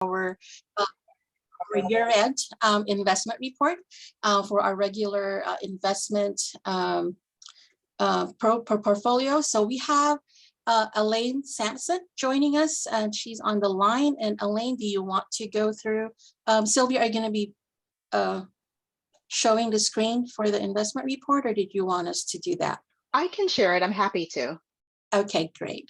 our year-end investment report for our regular investment portfolio. So we have Elaine Sampson joining us, and she's on the line. And Elaine, do you want to go through? Sylvia, are you going to be showing the screen for the investment report, or did you want us to do that? I can share it. I'm happy to. Okay, great.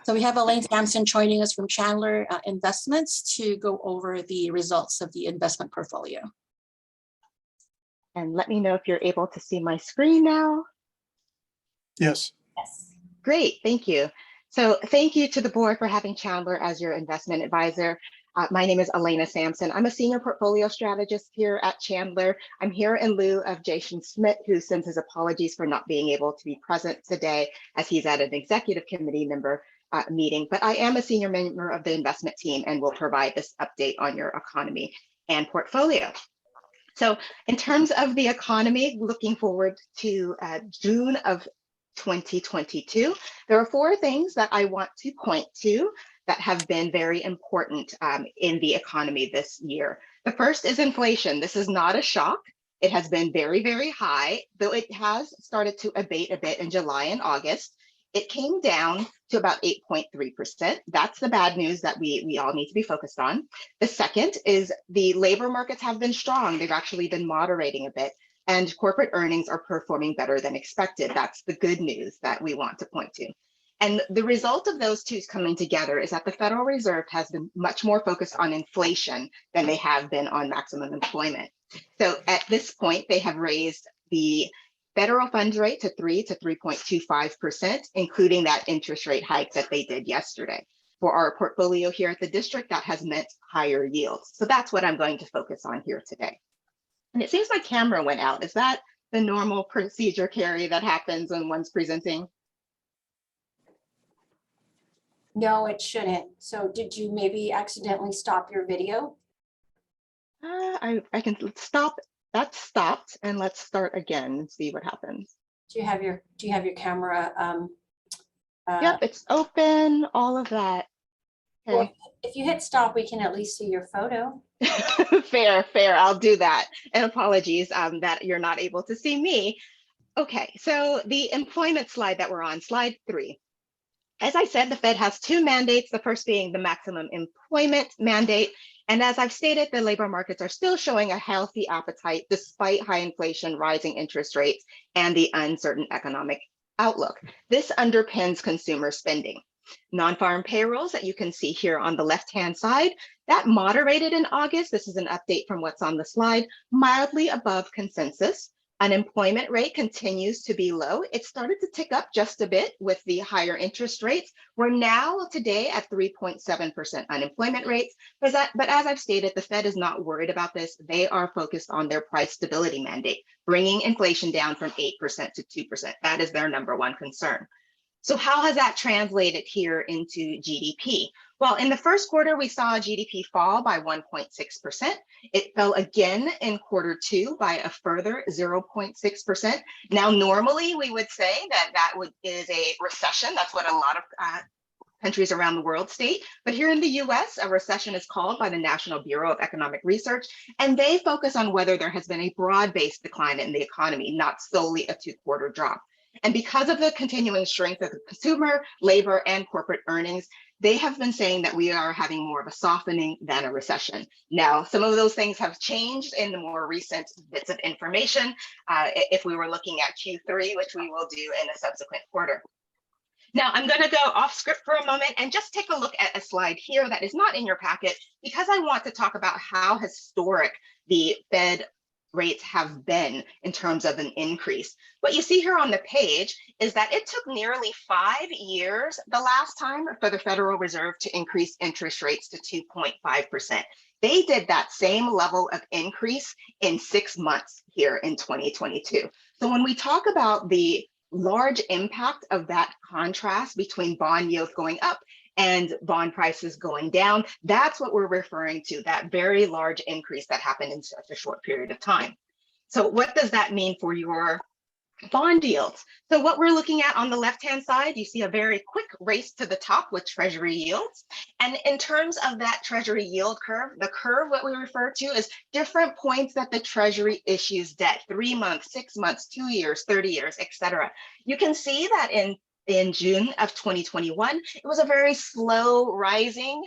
So we have Elaine Sampson joining us from Chandler Investments to go over the results of the investment portfolio. And let me know if you're able to see my screen now. Yes. Yes. Great, thank you. So thank you to the board for having Chandler as your investment advisor. My name is Elena Sampson. I'm a senior portfolio strategist here at Chandler. I'm here in lieu of Jason Schmidt, who sends his apologies for not being able to be present today as he's at an executive committee member meeting, but I am a senior member of the investment team and will provide this update on your economy and portfolio. So in terms of the economy, looking forward to June of 2022, there are 4 things that I want to point to that have been very important in the economy this year. The first is inflation. This is not a shock. It has been very, very high, though it has started to abate a bit in July and August. It came down to about 8.3%. That's the bad news that we all need to be focused on. The second is the labor markets have been strong. They've actually been moderating a bit, and corporate earnings are performing better than expected. That's the good news that we want to point to. And the result of those two coming together is that the Federal Reserve has been much more focused on inflation than they have been on maximum employment. So at this point, they have raised the federal funds rate to 3.25%, including that interest rate hike that they did yesterday. For our portfolio here at the district, that has meant higher yields. So that's what I'm going to focus on here today. And it seems my camera went out. Is that the normal procedure, Carrie, that happens when one's presenting? No, it shouldn't. So did you maybe accidentally stop your video? I can stop. That's stopped, and let's start again and see what happens. Do you have your camera? Yep, it's open, all of that. Okay. Well, if you hit stop, we can at least see your photo. Fair. I'll do that. And apologies that you're not able to see me. Okay, so the employment slide that we're on, slide 3. As I said, the Fed has 2 mandates, the first being the maximum employment mandate. And as I've stated, the labor markets are still showing a healthy appetite despite high inflation, rising interest rates, and the uncertain economic outlook. This underpins consumer spending. Non-farm payrolls that you can see here on the left-hand side, that moderated in August. This is an update from what's on the slide, mildly above consensus. Unemployment rate continues to be low. It started to tick up just a bit with the higher interest rates. We're now today at 3.7% unemployment rates. But as I've stated, the Fed is not worried about this. They are focused on their price stability mandate, bringing inflation down from 8% to 2%. That is their number one concern. So how has that translated here into GDP? Well, in the first quarter, we saw GDP fall by 1.6%. It fell again in quarter 2 by a further 0.6%. Now, normally we would say that is a recession. That's what a lot of countries around the world state. But here in the US, a recession is called by the National Bureau of Economic Research, and they focus on whether there has been a broad-based decline in the economy, not solely a 2-quarter drop. And because of the continuing strength of the consumer, labor, and corporate earnings, they have been saying that we are having more of a softening than a recession. Now, some of those things have changed in the more recent bits of information. If we were looking at Q3, which we will do in a subsequent quarter. Now, I'm going to go off script for a moment and just take a look at a slide here that is not in your packet, because I want to talk about how historic the Fed rates have been in terms of an increase. What you see here on the page is that it took nearly 5 years the last time for the Federal Reserve to increase interest rates to 2.5%. They did that same level of increase in 6 months here in 2022. So when we talk about the large impact of that contrast between bond yields going up and bond prices going down, that's what we're referring to, that very large increase that happened in such a short period of time. So what does that mean for your Bond yields. So what we're looking at on the left-hand side, you see a very quick race to the top with Treasury yields. And in terms of that Treasury yield curve, the curve, what we refer to is different points that the Treasury issues debt, 3 months, 6 months, 2 years, 30 years, etc. You can see that in June of 2021, it was a very slow rising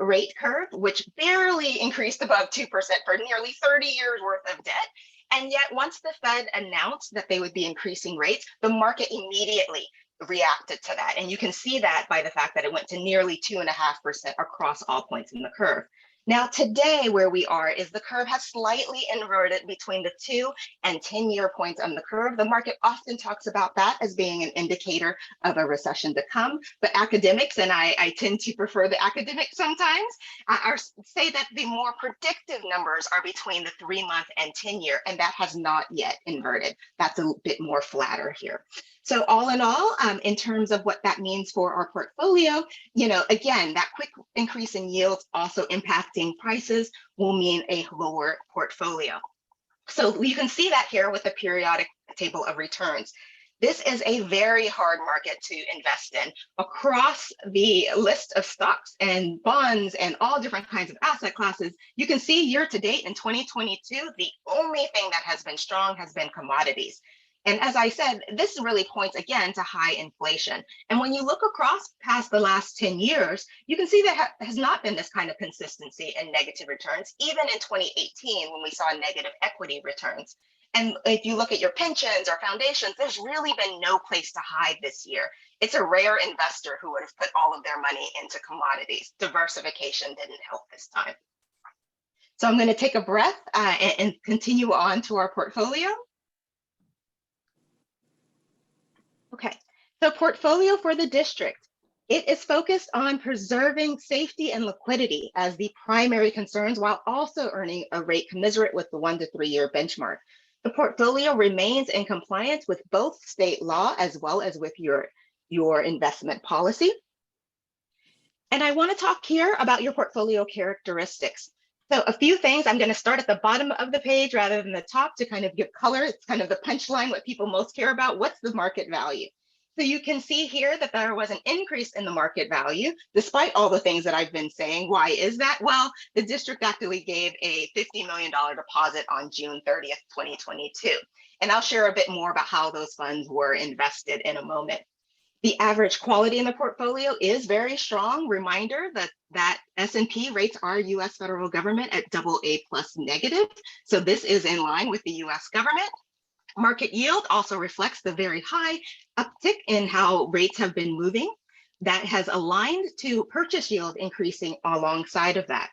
rate curve, which barely increased above 2% for nearly 30 years worth of debt. And yet, once the Fed announced that they would be increasing rates, the market immediately reacted to that. And you can see that by the fact that it went to nearly 2.5% across all points in the curve. Now, today, where we are is the curve has slightly inverted between the 2 and 10-year points on the curve. The market often talks about that as being an indicator of a recession to come. But academics, and I tend to prefer the academics sometimes, say that the more predictive numbers are between the 3-month and 10-year, and that has not yet inverted. That's a bit more flatter here. So all in all, in terms of what that means for our portfolio, again, that quick increase in yields also impacting prices will mean a lower portfolio. So you can see that here with the periodic table of returns. This is a very hard market to invest in. Across the list of stocks and bonds and all different kinds of asset classes, you can see year to date in 2022, the only thing that has been strong has been commodities. And as I said, this really points again to high inflation. And when you look across past the last 10 years, you can see there has not been this kind of consistency in negative returns, even in 2018 when we saw negative equity returns. And if you look at your pensions or foundations, there's really been no place to hide this year. It's a rare investor who would have put all of their money into commodities. Diversification didn't help this time. So I'm going to take a breath and continue on to our portfolio. Okay, so portfolio for the district. It is focused on preserving safety and liquidity as the primary concerns while also earning a rate commensurate with the 1 to 3 year benchmark. The portfolio remains in compliance with both state law as well as with your investment policy. And I want to talk here about your portfolio characteristics. So a few things, I'm going to start at the bottom of the page rather than the top to kind of give color. It's kind of the punchline, what people most care about. What's the market value? So you can see here that there was an increase in the market value, despite all the things that I've been saying. Why is that? Well, the district actually gave a $50 million deposit on June 30th, 2022. And I'll share a bit more about how those funds were invested in a moment. The average quality in the portfolio is very strong. Reminder that S&P rates our US federal government at AA+ negative. So this is in line with the US government. Market yield also reflects the very high uptick in how rates have been moving. That has aligned to purchase yield increasing alongside of that.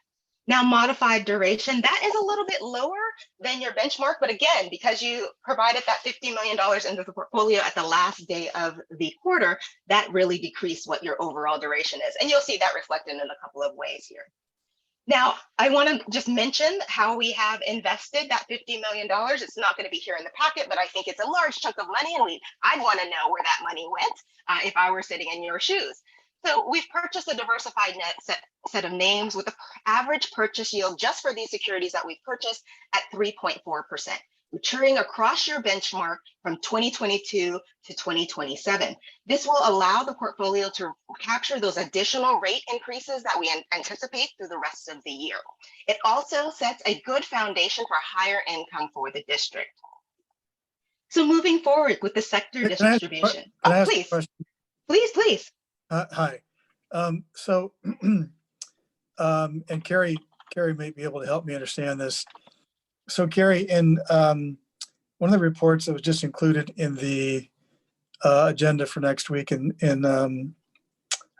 Now, modified duration, that is a little bit lower than your benchmark, but again, because you provided that $50 million into the portfolio at the last day of the quarter, that really decreased what your overall duration is. And you'll see that reflected in a couple of ways here. Now, I want to just mention how we have invested that $50 million. It's not going to be here in the packet, but I think it's a large chunk of money, and I'd want to know where that money went if I were sitting in your shoes. So we've purchased a diversified set of names with an average purchase yield just for these securities that we've purchased at 3.4%, maturing across your benchmark from 2022 to 2027. This will allow the portfolio to capture those additional rate increases that we anticipate through the rest of the year. It also sets a good foundation for higher income for the district. So moving forward with the sector distribution. Please. Hi. And Carrie may be able to help me understand this. So Carrie, in one of the reports that was just included in the agenda for next week, and I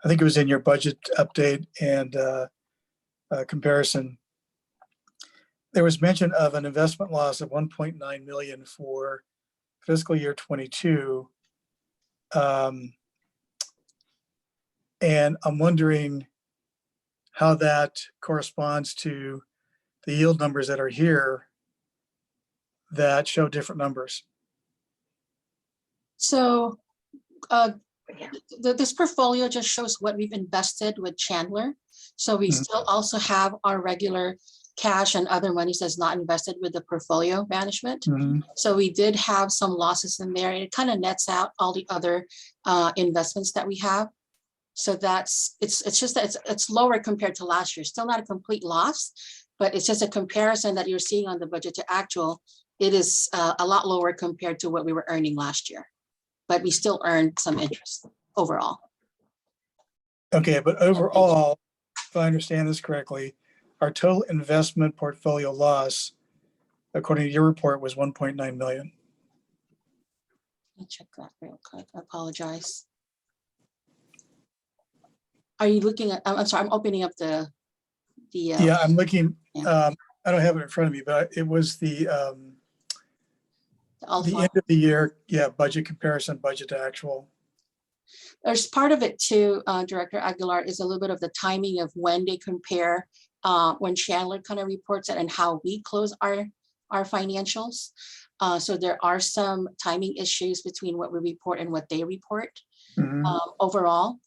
think it was in your budget update and comparison, there was mention of an investment loss of 1.9 million for fiscal year 22. And I'm wondering how that corresponds to the yield numbers that are here that show different numbers. So this portfolio just shows what we've invested with Chandler. So we still also have our regular cash and other monies that's not invested with the portfolio management. Mhm. So we did have some losses in there, and it kind of nets out all the other investments that we have. So it's just that it's lower compared to last year. Still not a complete loss, but it's just a comparison that you're seeing on the budget to actual. It is a lot lower compared to what we were earning last year, but we still earned some interest overall. Okay, but overall, if I understand this correctly, our total investment portfolio loss, according to your report, was 1.9 million. Let me check that real quick. I apologize. Are you looking at, I'm sorry, I'm opening up the Yeah, I'm looking, Yeah. I don't have it in front of me, but it was the alpha. end of the year, yeah, budget comparison, budget to actual. There's part of it too, Director Aguilar, is a little bit of the timing of when they compare, when Chandler kind of reports it and how we close our financials. So there are some timing issues between what we report and what they report Mhm. overall.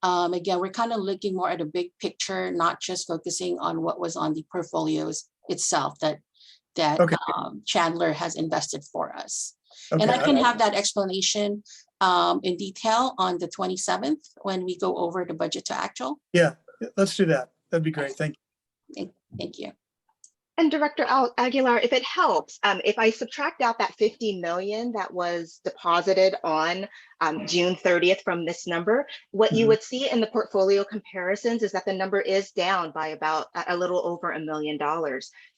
Again, we're kind of looking more at a big picture, not just focusing on what was on the portfolios itself that Okay. Chandler has invested for us. Okay, And I can have that explanation in detail on the 27th when we go over the budget to actual. yeah, let's do that. That'd be great. Thank Thank you. And Director Aguilar, if it helps, if I subtract out that 50 million that was deposited on June 30th from this number, what you Mhm. would see in the portfolio comparisons is that the number is down by about a little over $1 million.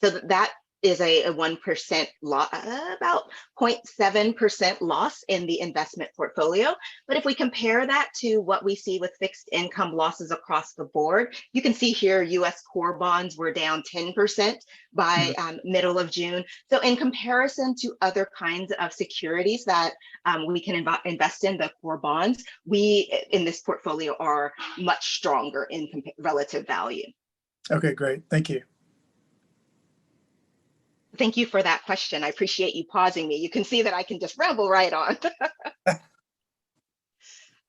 So that is a 1% loss, about 0.7% loss in the investment portfolio. But if we compare that to what we see with fixed income losses across the board, you can see here US core bonds were down 10% by middle of June. So in comparison to other kinds of securities that we can invest in, the core bonds, we in this portfolio are much stronger in relative value. you. Okay, great. Thank you. Thank you for that question. I appreciate you pausing me. You can see that I can just ramble right on.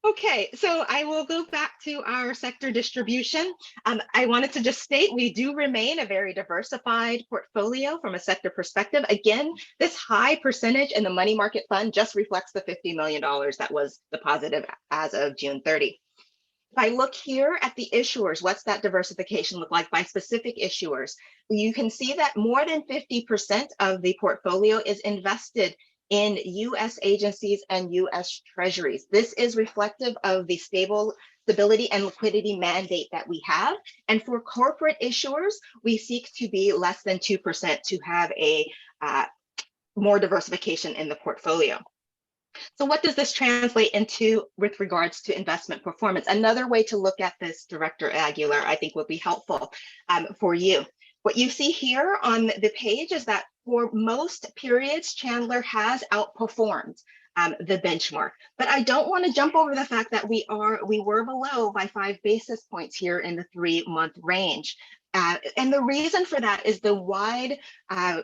Okay, so I will go back to our sector distribution. I wanted to just state we do remain a very diversified portfolio from a sector perspective. Again, this high percentage in the money market fund just reflects the $50 million that was deposited as of June 30. If I look here at the issuers, what's that diversification look like by specific issuers? You can see that more than 50% of the portfolio is invested in US agencies and US treasuries. This is reflective of the stability and liquidity mandate that we have. And for corporate issuers, we seek to be less than 2% to have a more diversification in the portfolio. So what does this translate into with regards to investment performance? Another way to look at this, Director Aguilar, I think would be helpful for you. What you see here on the page is that for most periods, Chandler has outperformed the benchmark. But I don't want to jump over the fact that we were below by 5 basis points here in the 3-month range. And the reason for that is the wide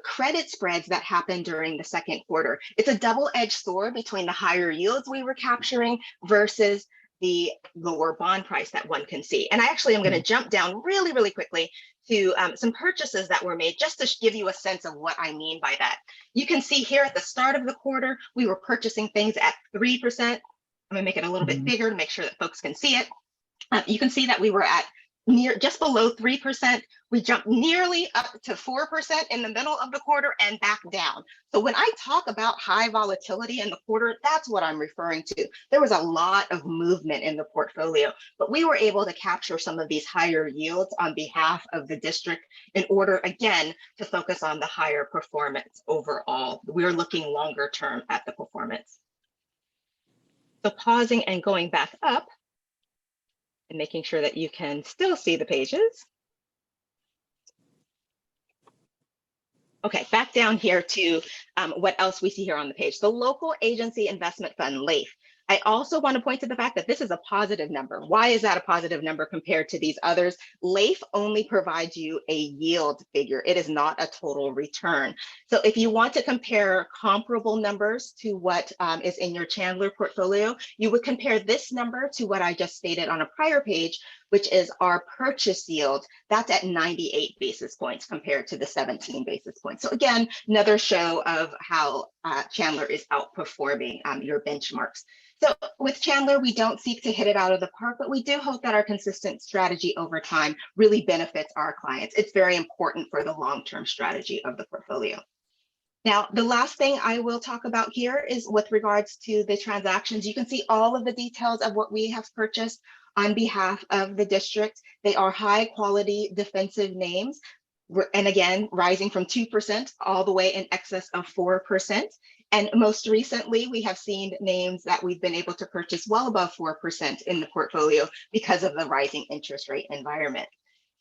credit spreads that happened during the second quarter. It's a double-edged sword between the higher yields we were capturing versus the lower bond price that one can see. And I actually am going to jump down really, really quickly to some purchases that were made just to give you a sense of what I mean by that. You can see here at the start of the quarter, we were purchasing things at 3%. I'm going to make it a little bit bigger to make sure that folks can see it. You can see that we were at just below 3%. We jumped nearly up to 4% in the middle of the quarter and back down. So when I talk about high volatility in the quarter, that's what I'm referring to. There was a lot of movement in the portfolio, but we were able to capture some of these higher yields on behalf of the district in order, again, to focus on the higher performance overall. We're looking longer term at the performance. So pausing and going back up, and making sure that you can still see the pages. Okay, back down here to what else we see here on the page. The Local Agency Investment Fund, LAIF. I also want to point to the fact that this is a positive number. Why is that a positive number compared to these others? LAIF only provides you a yield figure. It is not a total return. So if you want to compare comparable numbers to what is in your Chandler portfolio, you would compare this number to what I just stated on a prior page which is our purchase yield, that's at 98 basis points compared to the 17 basis points. So again, another show of how Chandler is outperforming your benchmarks. So with Chandler, we don't seek to hit it out of the park, but we do hope that our consistent strategy over time really benefits our clients. It's very important for the long-term strategy of the portfolio. Now, the last thing I will talk about here is with regards to the transactions. You can see all of the details of what we have purchased on behalf of the district. They are high quality defensive names. And again, rising from 2% all the way in excess of 4%. And most recently, we have seen names that we've been able to purchase well above 4% in the portfolio because of the rising interest rate environment.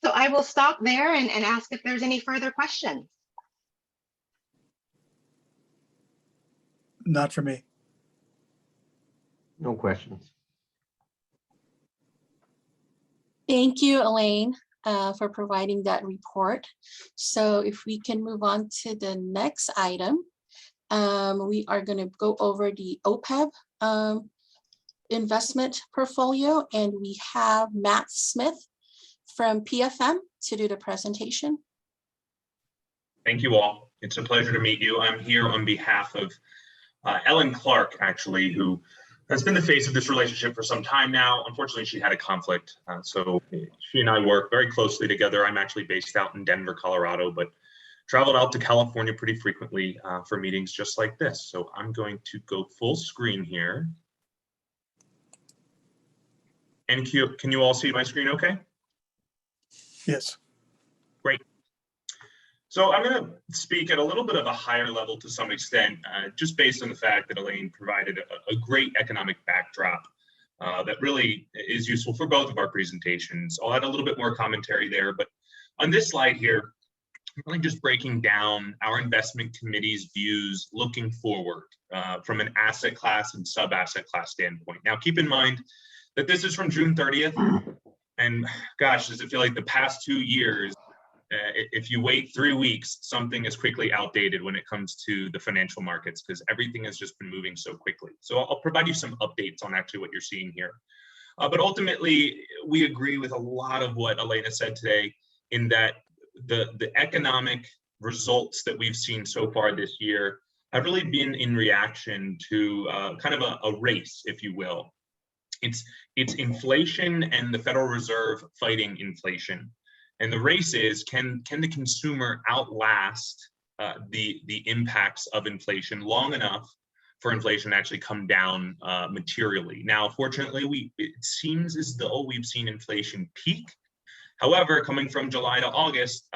So I will stop there and ask if there's any further questions. Not for me. No questions. Thank you, Elaine, for providing that report. So if we can move on to the next item, we are going to go over the OPEB investment portfolio, and we have Matt Smith from PFM to do the presentation. Thank you all. It's a pleasure to meet you. I'm here on behalf of Ellen Clark, actually, who has been the face of this relationship for some time now. Unfortunately, she had a conflict. So she and I work very closely together. I'm actually based out in Denver, Colorado, but traveled out to California pretty frequently for meetings just like this. So I'm going to go full screen here. And can you all see my screen okay? Yes. Great. So I'm going to speak at a little bit of a higher level to some extent, just based on the fact that Elaine provided a great economic backdrop that really is useful for both of our presentations. I'll add a little bit more commentary there, but on this slide here, I'm really just breaking down our investment committee's views looking forward from an asset class and sub-asset class standpoint. Now, keep in mind that this is from June 30th, and gosh, does it feel like the past 2 years, if you wait 3 weeks, something is quickly outdated when it comes to the financial markets because everything has just been moving so quickly. So I'll provide you some updates on actually what you're seeing here. But ultimately, we agree with a lot of what Elena said today in that the economic results that we've seen so far this year have really been in reaction to kind of a race, if you will. It's inflation and the Federal Reserve fighting inflation. And the race is, can the consumer outlast the impacts of inflation long enough for inflation to actually come down materially? Now, fortunately, it seems as though we've seen inflation peak. However, coming from July to August,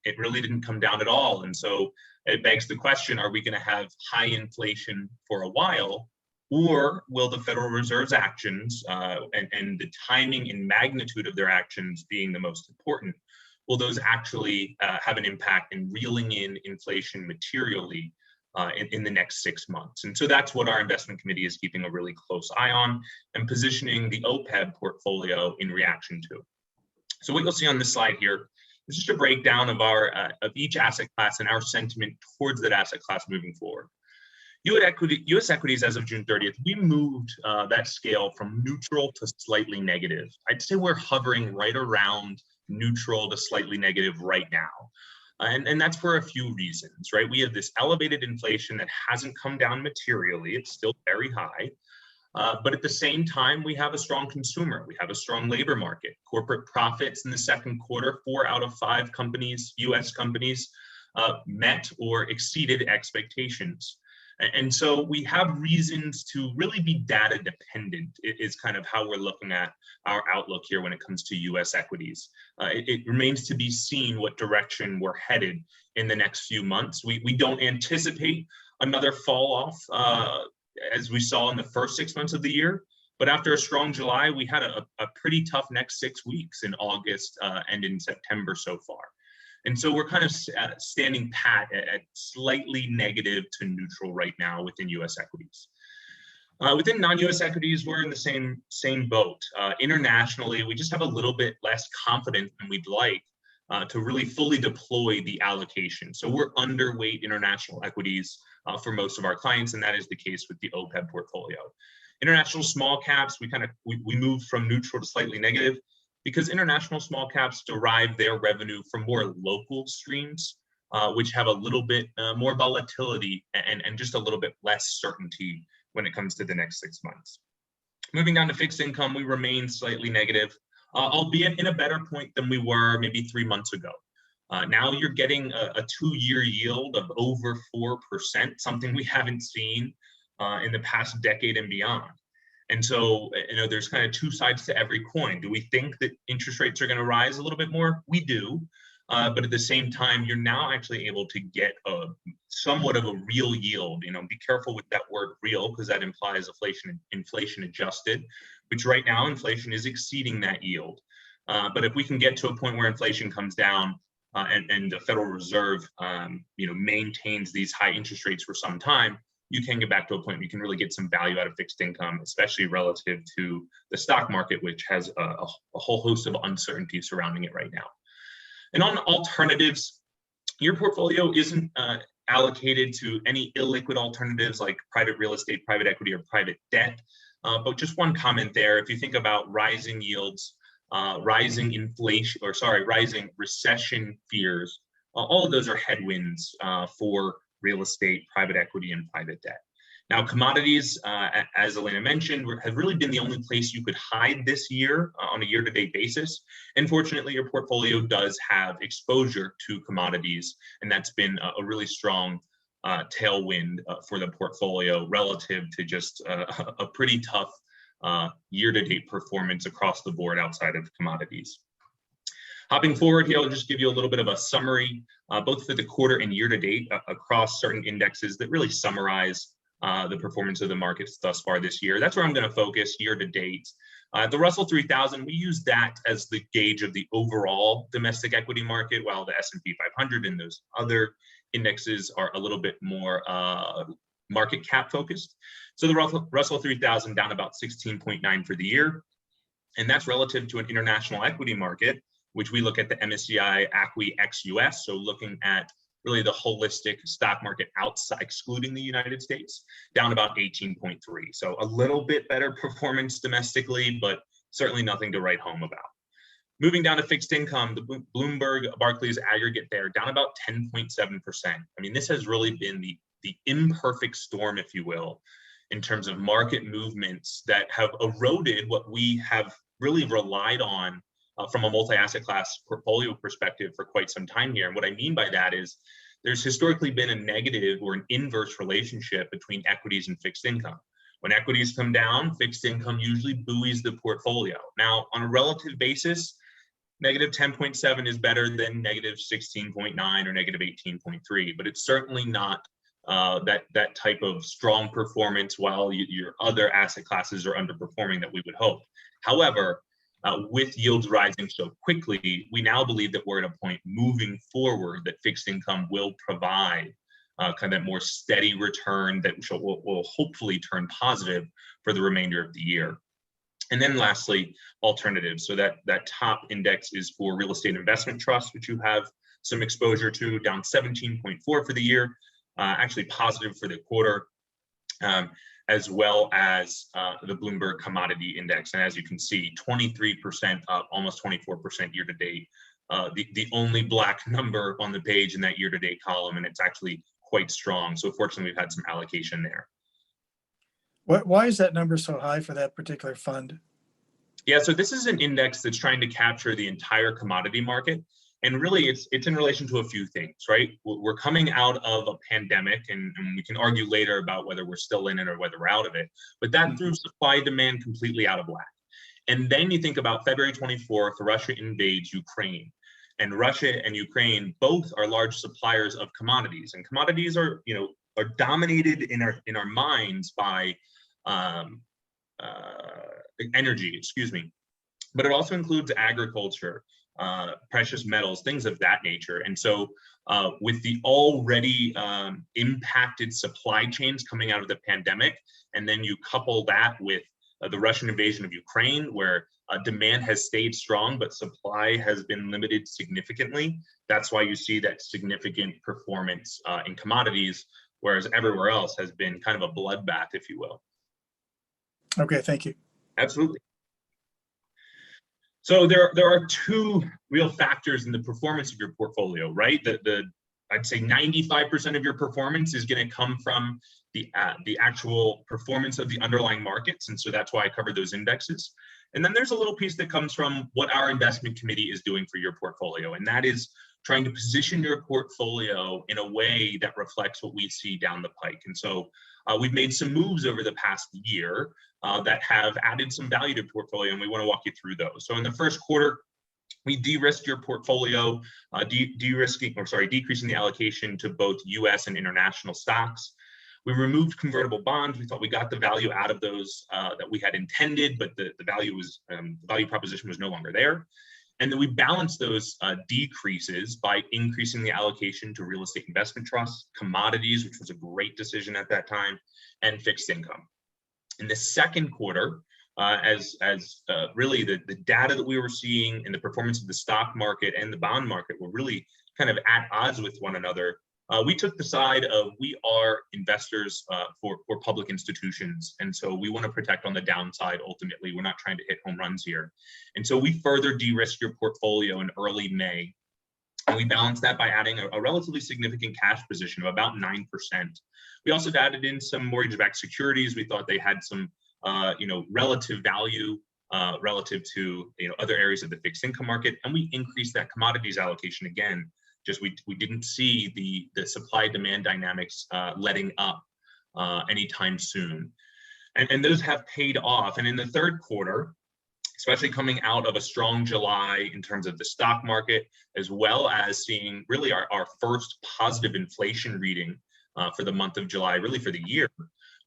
it really didn't come down at all. And so it begs the question, are we going to have high inflation for a while? Or will the Federal Reserve's actions and the timing and magnitude of their actions being the most important, will those actually have an impact in reeling in inflation materially in the next 6 months? And so that's what our investment committee is keeping a really close eye on and positioning the OPEB portfolio in reaction to. So what you'll see on this slide here is just a breakdown of of each asset class and our sentiment towards that asset class moving forward. U.S. equities as of June 30th, we moved that scale from neutral to slightly negative. I'd say we're hovering right around neutral to slightly negative right now. And that's for a few reasons, right? We have this elevated inflation that hasn't come down materially. It's still very high. But at the same time, we have a strong consumer. We have a strong labor market. Corporate profits in the second quarter, 4 out of 5 companies, U.S. companies, met or exceeded expectations. And so we have reasons to really be data dependent is kind of how we're looking at our outlook here when it comes to US equities. It remains to be seen what direction we're headed in the next few months. We don't anticipate another fall off as we saw in the first 6 months of the year. But after a strong July, we had a pretty tough next 6 weeks in August and in September so far. And so we're kind of standing pat at slightly negative to neutral right now within US equities. Within non-US equities, we're in the same boat. Internationally, we just have a little bit less confidence than we'd like to really fully deploy the allocation. So we're underweight international equities for most of our clients, and that is the case with the OPEB portfolio. International small caps, we moved from neutral to slightly negative. because international small caps derive their revenue from more local streams, which have a little bit more volatility and just a little bit less certainty when it comes to the next 6 months. Moving down to fixed income, we remain slightly negative, albeit in a better point than we were maybe 3 months ago. Now you're getting a 2-year yield of over 4%, something we haven't seen in the past decade and beyond. And so, there's kind of two sides to every coin. Do we think that interest rates are going to rise a little bit more? We do. But at the same time, you're now actually able to get somewhat of a real yield. Be careful with that word real, because that implies inflation adjusted, which right now inflation is exceeding that yield. But if we can get to a point where inflation comes down and the Federal Reserve, maintains these high interest rates for some time, you can get back to a point where you can really get some value out of fixed income, especially relative to the stock market, which has a whole host of uncertainty surrounding it right now. And on alternatives, your portfolio isn't allocated to any illiquid alternatives like private real estate, private equity, or private debt. But just one comment there, if you think about rising yields, rising recession fears, all of those are headwinds for real estate, private equity, and private debt. Now, commodities, as Elena mentioned, have really been the only place you could hide this year on a year-to-date basis. And fortunately, your portfolio does have exposure to commodities, and that's been a really strong tailwind for the portfolio relative to just a pretty tough year-to-date performance across the board outside of commodities. Hopping forward here, I'll just give you a little bit of a summary, both for the quarter and year-to-date across certain indexes that really summarize the performance of the markets thus far this year. That's where I'm going to focus year-to-date. The Russell 3000, we use that as the gauge of the overall domestic equity market, while the S&P 500 and those other indexes are a little bit more market cap focused. So the Russell 3000 down about 16.9 for the year. And that's relative to an international equity market, which we look at the MSCI ACWI ex-US, so looking at really the holistic stock market outside, excluding the United States, down about 18.3. So a little bit better performance domestically, but certainly nothing to write home about. Moving down to fixed income, the Bloomberg Barclays aggregate there down about 10.7%. I mean, this has really been the imperfect storm, if you will, in terms of market movements that have eroded what we have really relied on from a multi-asset class portfolio perspective for quite some time here. And what I mean by that is there's historically been a negative or an inverse relationship between equities and fixed income. When equities come down, fixed income usually buoys the portfolio. Now, on a relative basis, negative 10.7 is better than negative 16.9 or negative 18.3, but it's certainly not that type of strong performance while your other asset classes are underperforming that we would hope. However, with yields rising so quickly, we now believe that we're at a point moving forward that fixed income will provide kind of more steady return that will hopefully turn positive for the remainder of the year. And then lastly, alternatives. So that top index is for real estate investment trusts, which you have some exposure to, down 17.4 for the year, actually positive for the quarter. As well as the Bloomberg Commodity Index. And as you can see, 23% up, almost 24% year to date. The only black number on the page in that year to date column, and it's actually quite strong. So fortunately, we've had some allocation there. Why is that number so high for that particular fund? Yeah, so this is an index that's trying to capture the entire commodity market. And really, it's in relation to a few things, right? We're coming out of a pandemic, and we can argue later about whether we're still in it or whether we're out of it. But that threw supply demand completely out of whack. And then you think about February 24th, Russia invades Ukraine. And Russia and Ukraine both are large suppliers of commodities. And commodities are dominated in our minds by energy, excuse me. But it also includes agriculture, precious metals, things of that nature. And so with the already impacted supply chains coming out of the pandemic, and then you couple that with the Russian invasion of Ukraine, where demand has stayed strong, but supply has been limited significantly. That's why you see that significant performance in commodities, whereas everywhere else has been kind of a bloodbath, if you will. Okay, thank you. Absolutely. So there are two real factors in the performance of your portfolio, right? I'd say 95% of your performance is going to come from the actual performance of the underlying markets, and so that's why I covered those indexes. And then there's a little piece that comes from what our investment committee is doing for your portfolio, and that is trying to position your portfolio in a way that reflects what we see down the pike. And so we've made some moves over the past year that have added some value to portfolio, and we want to walk you through those. So in the first quarter, we de-risked your portfolio, decreasing the allocation to both US and international stocks. We removed convertible bonds. We thought we got the value out of those that we had intended, but the value proposition was no longer there. And then we balanced those decreases by increasing the allocation to real estate investment trusts, commodities, which was a great decision at that time, and fixed income. In the second quarter, really the data that we were seeing and the performance of the stock market and the bond market were really kind of at odds with one another, we took the side of we are investors for public institutions. And so we want to protect on the downside. Ultimately, we're not trying to hit home runs here. And so we further de-risked your portfolio in early May. And we balanced that by adding a relatively significant cash position of about 9%. We also added in some mortgage-backed securities. We thought they had some relative value relative to other areas of the fixed income market. And we increased that commodities allocation again. Just we didn't see the supply demand dynamics letting up anytime soon. And those have paid off. And in the third quarter, especially coming out of a strong July in terms of the stock market, as well as seeing really our first positive inflation reading for the month of July, really for the year,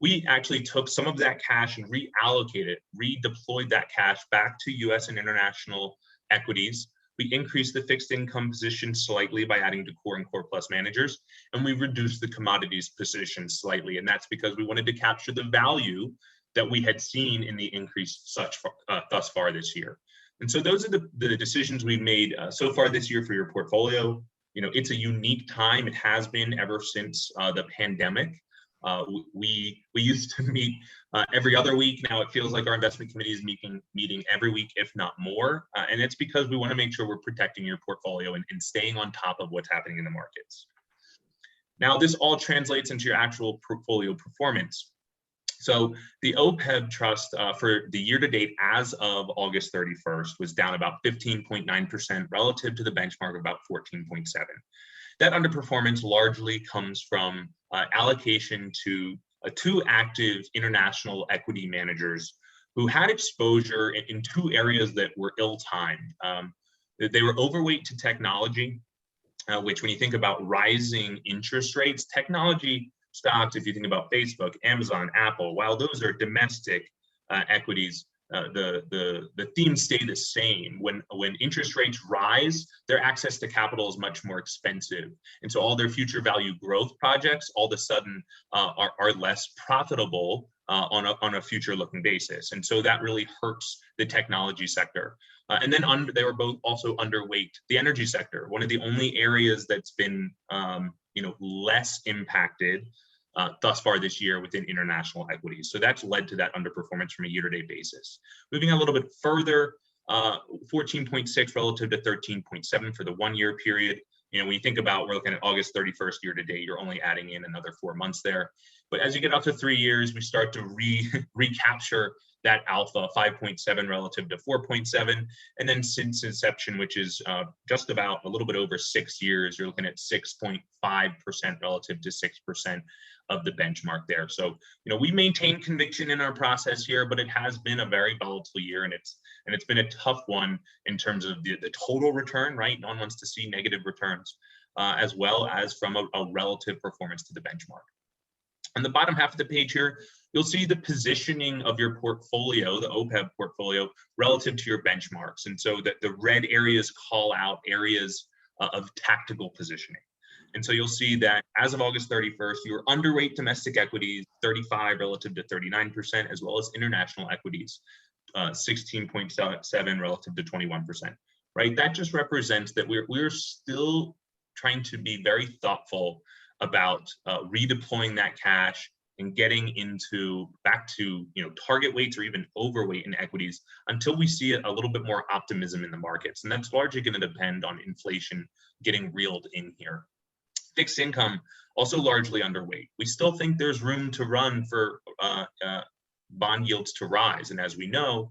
we actually took some of that cash and reallocated, redeployed that cash back to US and international equities. We increased the fixed income position slightly by adding to core and core plus managers, and we reduced the commodities position slightly. And that's because we wanted to capture the value that we had seen in the increase thus far this year. And so those are the decisions we've made so far this year for your portfolio. It's a unique time. It has been ever since the pandemic. We used to meet every other week. Now it feels like our investment committee is meeting every week, if not more. And it's because we want to make sure we're protecting your portfolio and staying on top of what's happening in the markets. Now, this all translates into your actual portfolio performance. So the OPEB trust for the year to date as of August 31st was down about 15.9% relative to the benchmark of about 14.7. That underperformance largely comes from allocation to two active international equity managers who had exposure in two areas that were ill-timed. They were overweight to technology, which when you think about rising interest rates, technology stocks, if you think about Facebook, Amazon, Apple, while those are domestic equities, the themes stay the same. When interest rates rise, their access to capital is much more expensive. And so all their future value growth projects all of a sudden are less profitable on a future looking basis. And so that really hurts the technology sector. And then they were both also underweight the energy sector, one of the only areas that's been less impacted thus far this year within international equities. So that's led to that underperformance from a year-to-date basis. Moving a little bit further, 14.6 relative to 13.7 for the 1 year period. When you think about, we're looking at August 31st year to date, you're only adding in another 4 months there. But as you get up to 3 years, we start to recapture that alpha, 5.7 relative to 4.7. And then since inception, which is just about a little bit over 6 years, you're looking at 6.5% relative to 6% of the benchmark there. So, we maintain conviction in our process here, but it has been a very volatile year, and it's been a tough one in terms of the total return, right? No one wants to see negative returns, as well as from a relative performance to the benchmark. On the bottom half of the page here, you'll see the positioning of your portfolio, the OPEB portfolio, relative to your benchmarks. And so that the red areas call out areas of tactical positioning. And so you'll see that as of August 31st, you were underweight domestic equities, 35 relative to 39%, as well as international equities, 16.7 relative to 21%, right? That just represents that we're still trying to be very thoughtful about redeploying that cash and getting back to target weights or even overweight in equities until we see a little bit more optimism in the markets. And that's largely going to depend on inflation getting reeled in here. Fixed income also largely underweight. We still think there's room to run for bond yields to rise. And as we know,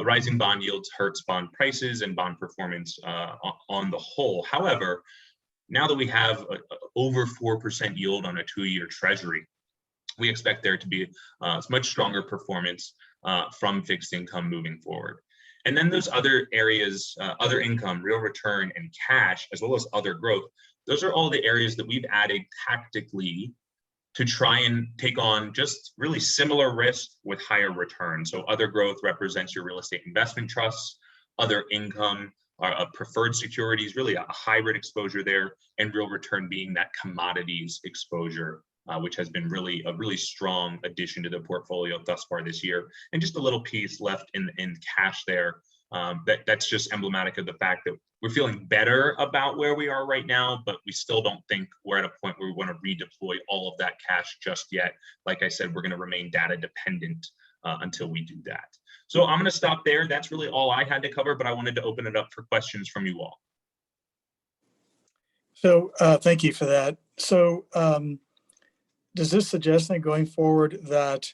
rising bond yields hurts bond prices and bond performance on the whole. However, now that we have over 4% yield on a 2-year treasury, we expect there to be much stronger performance from fixed income moving forward. And then those other areas, other income, real return, and cash, as well as other growth, those are all the areas that we've added tactically to try and take on just really similar risk with higher return. So other growth represents your real estate investment trusts, other income, preferred securities, really a hybrid exposure there, and real return being that commodities exposure, which has been a really strong addition to the portfolio thus far this year. And just a little piece left in cash there. That's just emblematic of the fact that we're feeling better about where we are right now, but we still don't think we're at a point where we want to redeploy all of that cash just yet. Like I said, we're going to remain data dependent until we do that. So I'm going to stop there. That's really all I had to cover, but I wanted to open it up for questions from you all. So thank you for that. So does this suggest that going forward that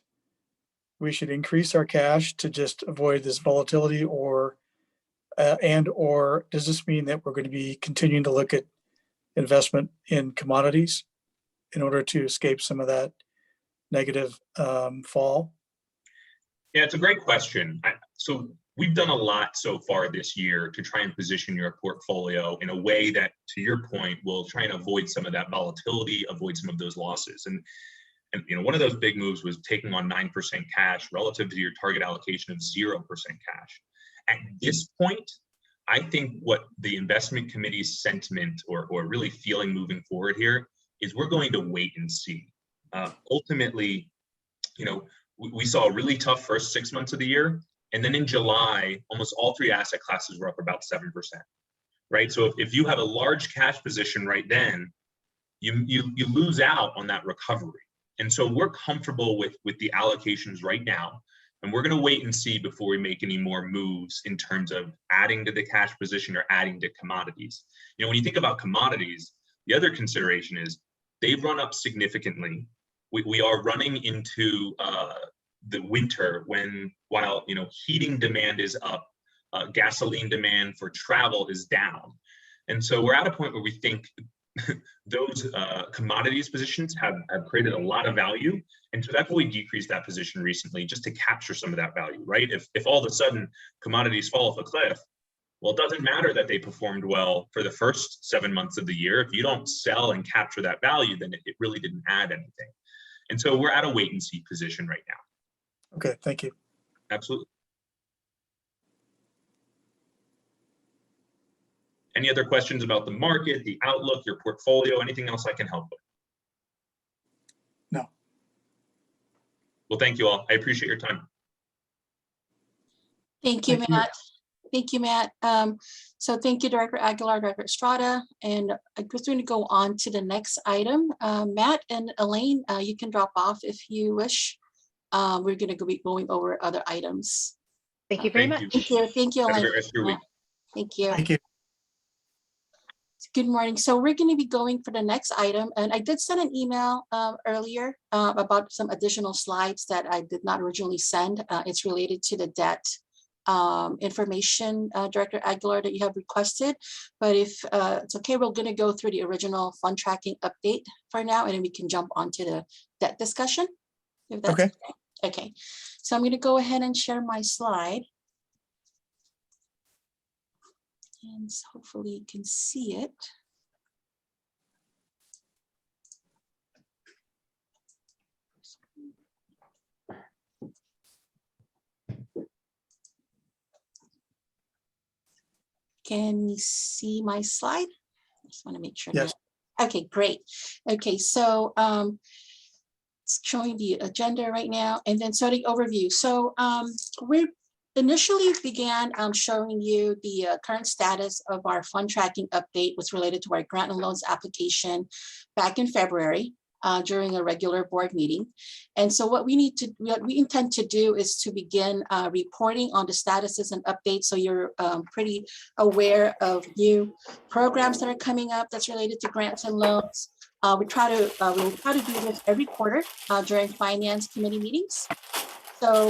we should increase our cash to just avoid this volatility, or does this mean that we're going to be continuing to look at investment in commodities in order to escape some of that negative fall? Yeah, it's a great question. So we've done a lot so far this year to try and position your portfolio in a way that, to your point, will try and avoid some of that volatility, avoid some of those losses. And one of those big moves was taking on 9% cash relative to your target allocation of 0% cash. At this point, I think what the investment committee's sentiment or really feeling moving forward here is we're going to wait and see. Ultimately, we saw a really tough first 6 months of the year. And then in July, almost all 3 asset classes were up about 7%, right? So if you have a large cash position right then, you lose out on that recovery. And so we're comfortable with the allocations right now, and we're going to wait and see before we make any more moves in terms of adding to the cash position or adding to commodities. When you think about commodities, the other consideration is they've run up significantly. We are running into the winter while heating demand is up, gasoline demand for travel is down. And so we're at a point where we think those commodities positions have created a lot of value. And so that's why we decreased that position recently, just to capture some of that value, right? If all of a sudden commodities fall off a cliff, well, it doesn't matter that they performed well for the first 7 months of the year. If you don't sell and capture that value, then it really didn't add anything. And so we're at a wait and see position right now. Okay, thank you. Absolutely. Any other questions about the market, the outlook, your portfolio, anything else I can help with? No. Well, thank you all. I appreciate your time. Thank you, Thank you. Matt. Thank you, Matt. So thank you, Director Aguilar, Director Estrada, and I'm just going to go on to the next item. Matt and Elaine, you can drop off if you wish. We're going to be going over other items. Thank you very Thank much. you. Thank you, Have a Elaine. great rest of your week. Thank you. Thank you. Good morning. So we're going to be going for the next item, and I did send an email earlier about some additional slides that I did not originally send. It's related to the debt information, Director Aguilar, that you have requested. But if it's okay, we're going to go through the original fund tracking update for now, and then we can jump onto the debt discussion, if that's Okay. Okay. So I'm going to go ahead and share my slide. And hopefully you can see it. Can you see my slide? I just want to make sure. Yes. Okay, great. Okay, so it's showing the agenda right now, and then so the overview. So we initially began showing you the current status of our fund tracking update, was related to our grant and loans application back in February. during a regular board meeting. And so what we intend to do is to begin reporting on the statuses and updates. So you're pretty aware of new programs that are coming up that's related to grants and loans. We'll try to do this every quarter during finance committee meetings. So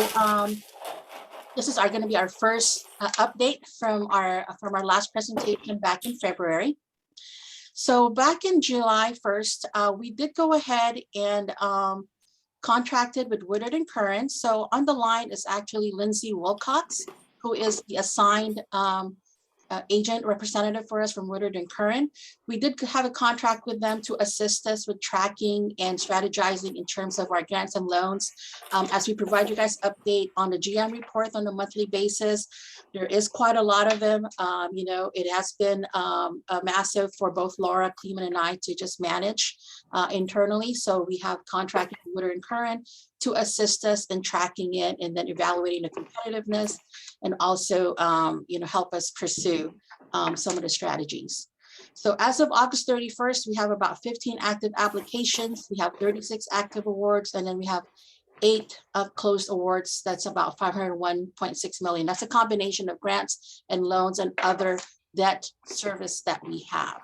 this is going to be our first update from our last presentation back in February. So back in July 1st, we did go ahead and contracted with Woodard and Curran. So on the line is actually Lindsay Wilcox, who is the assigned agent representative for us from Woodard and Curran. We did have a contract with them to assist us with tracking and strategizing in terms of our grants and loans. As we provide you guys update on the GM report on a monthly basis, there is quite a lot of them. You know, it has been massive for both Laura Kleeman and I to just manage internally. So we have contracted with Woodard and Curran to assist us in tracking it and then evaluating the competitiveness, and also you know, help us pursue some of the strategies. So as of August 31st, we have about 15 active applications. We have 36 active awards, and then we have 8 closed awards. That's about 501.6 million. That's a combination of grants and loans and other debt service that we have.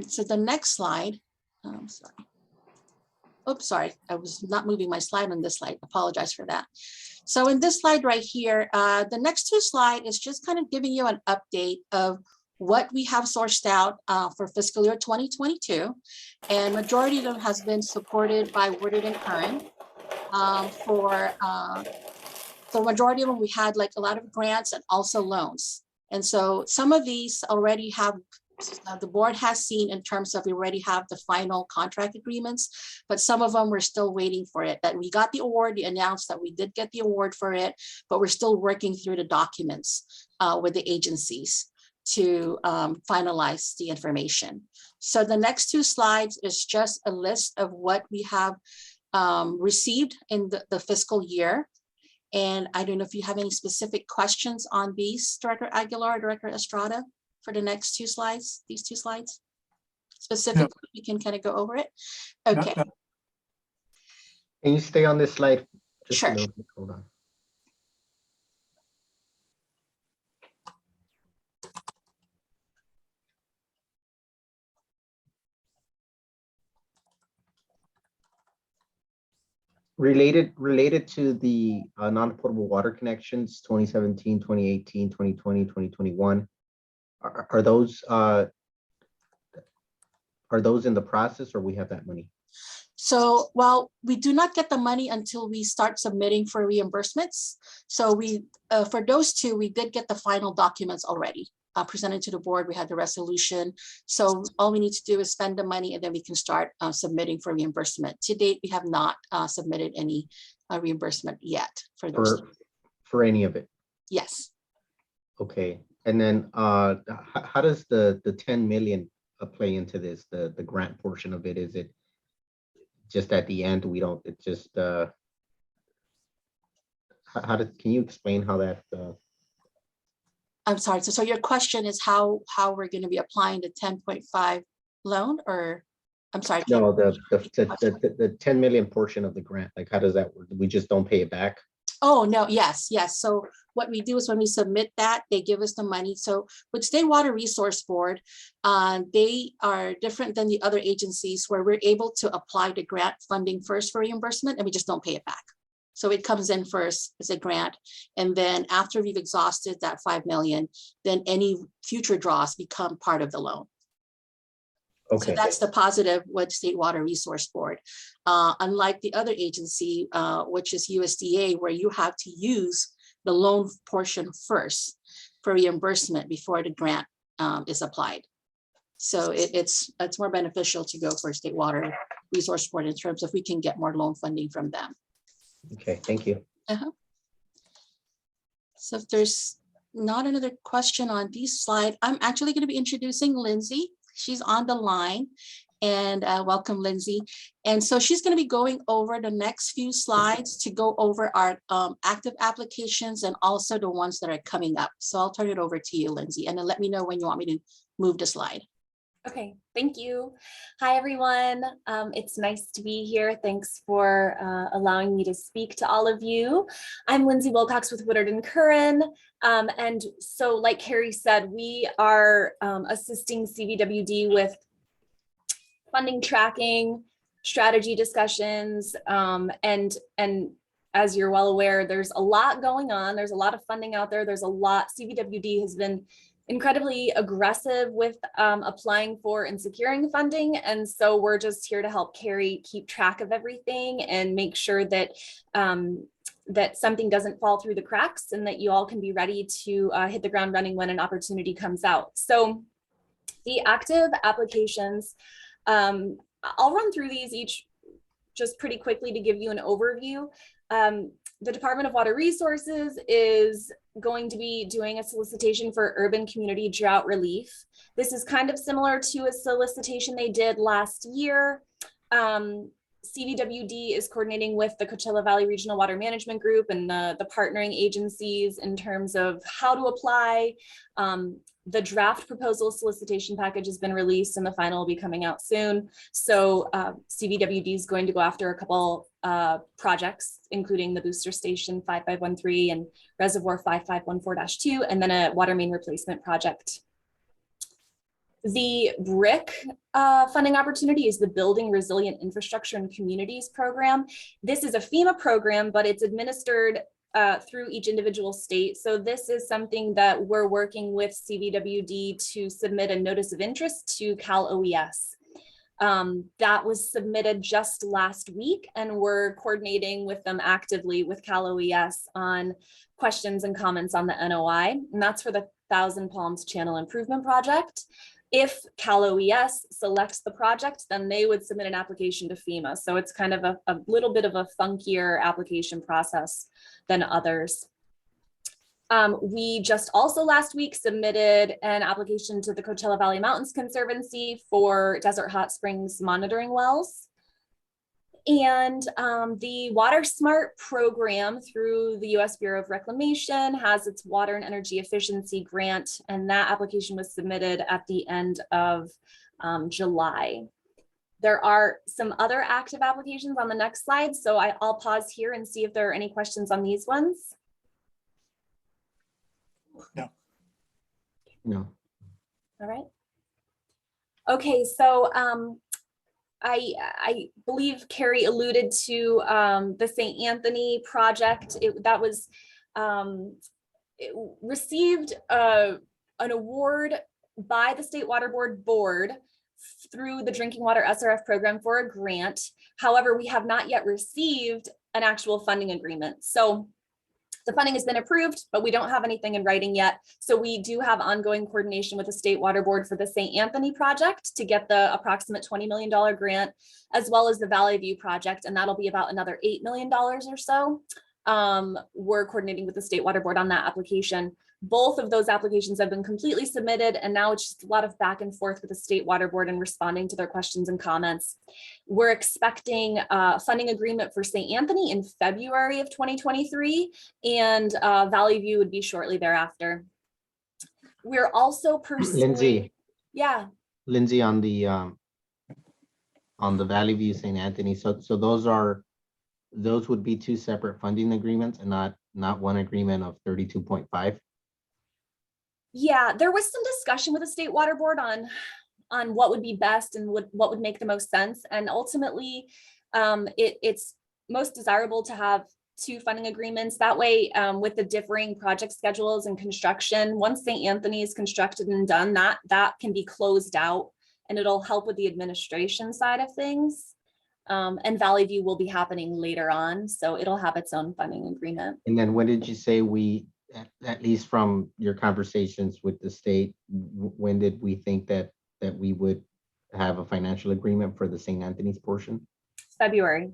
So the next slide, sorry. Oops, sorry, I was not moving my slide on this slide. Apologize for that. So in this slide right here, the next 2 slides is just kind of giving you an update of what we have sourced out for fiscal year 2022. And majority of them has been supported by Woodard and Curran. So majority of them, we had like a lot of grants and also loans. And so some of these already have, the board has seen in terms of we already have the final contract agreements, but some of them we're still waiting for it. That we got the award, we announced that we did get the award for it, but we're still working through the documents with the agencies to finalize the information. So the next 2 slides is just a list of what we have received in the fiscal year. And I don't know if you have any specific questions on these, Director Aguilar, Director Estrada, for the next 2 slides, these 2 slides. Specifically, we can kind of go over it. Okay. No. Can you stay on this slide? Just Sure. a little bit, hold on. Related to the non-potable water connections, 2017, 2018, 2020, 2021, are those in the process, or we have that money? So, well, we do not get the money until we start submitting for reimbursements. So we, for those 2, we did get the final documents already presented to the board. We had the resolution. So all we need to do is spend the money, and then we can start submitting for reimbursement. To date, we have not submitted any reimbursement yet for those. For any of it? Yes. Okay, and then how does the 10 million play into this, the grant portion of it? Is it just at the end, we don't, it's just can you explain how that I'm sorry. So your question is how we're going to be applying the 10.5 loan, or I'm sorry. no, the 10 million portion of the grant, like how does that work? We just don't pay it back? Oh, no, yes. So what we do is when we submit that, they give us the money. So with State Water Resource Board, they are different than the other agencies where we're able to apply the grant funding first for reimbursement, and we just don't pay it back. So it comes in first as a grant. And then after we've exhausted that 5 million, then any future draws become part of the loan. Okay. So that's the positive with State Water Resource Board. Unlike the other agency, which is USDA, where you have to use the loan portion first for reimbursement before the grant is applied. So it's more beneficial to go for State Water Resource Board in terms of we can get more loan funding from them. Okay, thank you. So if there's not another question on this slide, I'm actually going to be introducing Lindsay. She's on the line, and welcome, Lindsay. And so she's going to be going over the next few slides to go over our active applications and also the ones that are coming up. So I'll turn it over to you, Lindsay, and then let me know when you want me to move the slide. Okay, thank you. Hi, everyone. It's nice to be here. Thanks for allowing me to speak to all of you. I'm Lindsay Wilcox with Woodard and Curran. And so like Carrie said, we are assisting CVWD with funding tracking, strategy discussions, and as you're well aware, there's a lot going on. There's a lot of funding out there. There's a lot. CVWD has been incredibly aggressive with applying for and securing funding. And so we're just here to help Carrie keep track of everything and make sure that that something doesn't fall through the cracks and that you all can be ready to hit the ground running when an opportunity comes out. So the active applications, I'll run through these each just pretty quickly to give you an overview. The Department of Water Resources is going to be doing a solicitation for urban community drought relief. This is kind of similar to a solicitation they did last year. CVWD is coordinating with the Coachella Valley Regional Water Management Group and the partnering agencies in terms of how to apply. The draft proposal solicitation package has been released and the final will be coming out soon. So CVWD is going to go after a couple projects, including the booster station 5513 and reservoir 5514-2, and then a water main replacement project. The BRIC funding opportunity is the Building Resilient Infrastructure and Communities program. This is a FEMA program, but it's administered through each individual state. So this is something that we're working with CVWD to submit a notice of interest to Cal OES. That was submitted just last week, and we're coordinating with them actively with Cal OES on questions and comments on the NOI, and that's for the Thousand Palms Channel Improvement Project. If Cal OES selects the project, then they would submit an application to FEMA. So it's kind of a little bit of a funkier application process than others. We just also last week submitted an application to the Coachella Valley Mountains Conservancy for Desert Hot Springs monitoring wells. And the Water Smart program through the U.S. Bureau of Reclamation has its water and energy efficiency grant, and that application was submitted at the end of July. There are some other active applications on the next slide, so I'll pause here and see if there are any questions on these ones. No. All right. Okay, so I believe Carrie alluded to the St. Anthony project. It received an award by the State Water Board through the Drinking Water SRF program for a grant. However, we have not yet received an actual funding agreement. So the funding has been approved, but we don't have anything in writing yet. So we do have ongoing coordination with the State Water Board for the St. Anthony project to get the approximate $20 million grant, as well as the Valley View project, and that'll be about another $8 million or so. We're coordinating with the State Water Board on that application. Both of those applications have been completely submitted, and now it's just a lot of back and forth with the State Water Board and responding to their questions and comments. We're expecting a funding agreement for St. Anthony in February of 2023, and Valley View would be shortly thereafter. We're also pursuing— Lindsay. Yeah. Lindsay, on the Valley View St. Anthony, so those would be two separate funding agreements and not one agreement of 32.5. Yeah, there was some discussion with the State Water Board on what would be best and what would make the most sense. And ultimately, it's most desirable to have two funding agreements. That way, with the differing project schedules and construction, once St. Anthony is constructed and done, that can be closed out, and it'll help with the administration side of things. And Valley View will be happening later on, so it'll have its own funding agreement. And then when did you say at least from your conversations with the state, when did we think that we would have a financial agreement for the St. Anthony's portion February.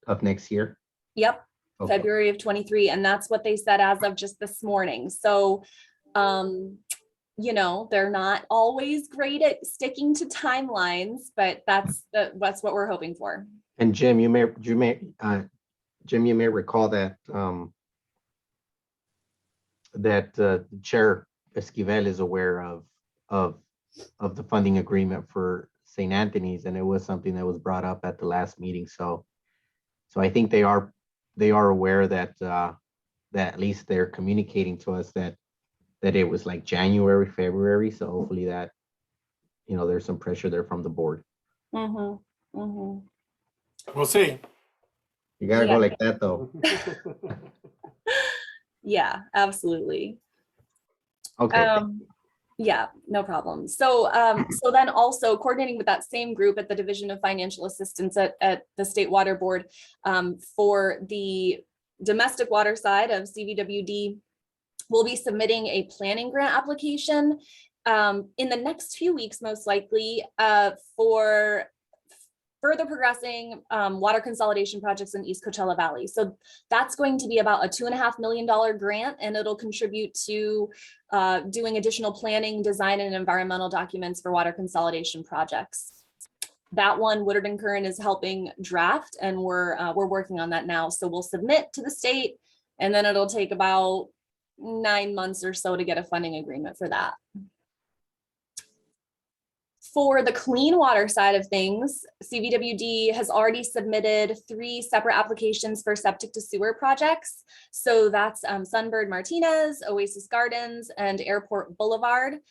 of next year? Yep, Okay. February of 23, and that's what they said as of just this morning. So, you know, they're not always great at sticking to timelines, but that's what we're hoping for. And Jim, you may recall that Chair Esquivel is aware of of the funding agreement for St. Anthony's, and it was something that was brought up at the last meeting. So I think they are aware that that at least they're communicating to us that it was like January, February. So hopefully that, you know, there's some pressure there from the board. Mhm, mhm. We'll see. You gotta Yeah. go like that though. Yeah, absolutely. Okay. Yeah, no problem. So, so then also coordinating with that same group at the Division of Financial Assistance at the State Water Board, for the domestic water side of CVWD, we'll be submitting a planning grant application in the next few weeks, most likely, for further progressing water consolidation projects in East Coachella Valley. So that's going to be about a $2.5 million grant, and it'll contribute to doing additional planning, design, and environmental documents for water consolidation projects. That one, Woodard and Curran is helping draft, and we're working on that now. So we'll submit to the state, and then it'll take about 9 months or so to get a funding agreement for that. For the clean water side of things, CVWD has already submitted 3 separate applications for septic to sewer projects. So that's Sunbird Martinez, Oasis Gardens, and Airport Boulevard.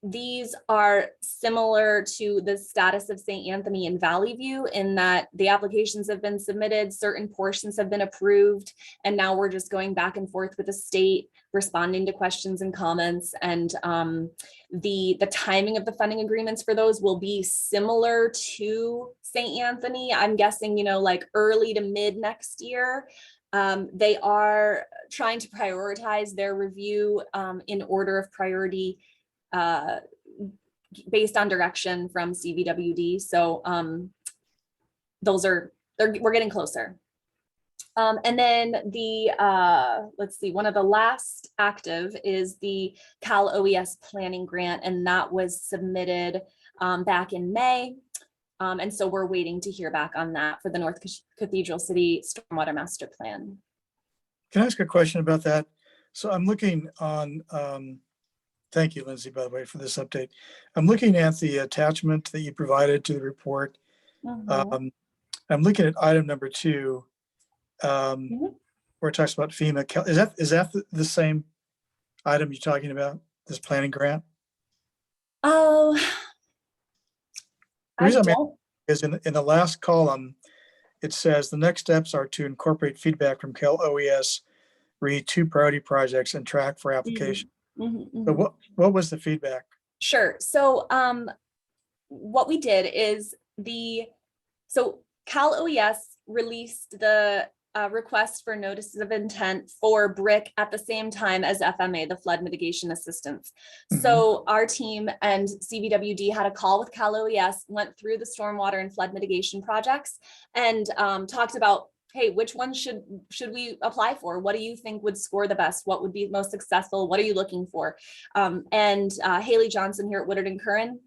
These are similar to the status of St. Anthony and Valley View in that the applications have been submitted, certain portions have been approved, and now we're just going back and forth with the state, responding to questions and comments. And the timing of the funding agreements for those will be similar to St. Anthony. I'm guessing, you know, like early to mid next year. They are trying to prioritize their review in order of priority based on direction from CVWD. So we're getting closer. And then let's see, one of the last active is the Cal OES planning grant, and that was submitted back in May. And so we're waiting to hear back on that for the North Cathedral City Stormwater Master Plan. Can I ask a question about that? So I'm looking on, thank you, Lindsay, by the way, for this update. I'm looking at the attachment that you provided to the report. Mhm. I'm looking at item number 2, where it talks about FEMA. Is that the same item you're talking about, this planning grant? Oh, The I reason I'm don't. is in the last column, it says the next steps are to incorporate feedback from Cal OES, read 2 priority projects and track for application. Mhm, mhm. So what was the feedback? Sure. So what we did is so Cal OES released the request for notices of intent for BRIC at the same time as FMA, the flood mitigation assistance. So our team and CVWD had a call with Cal OES, went through the stormwater and flood mitigation projects, and talked about, hey, which one should we apply for? What do you think would score the best? What would be most successful? What are you looking for? And Haley Johnson here at Woodard and Curran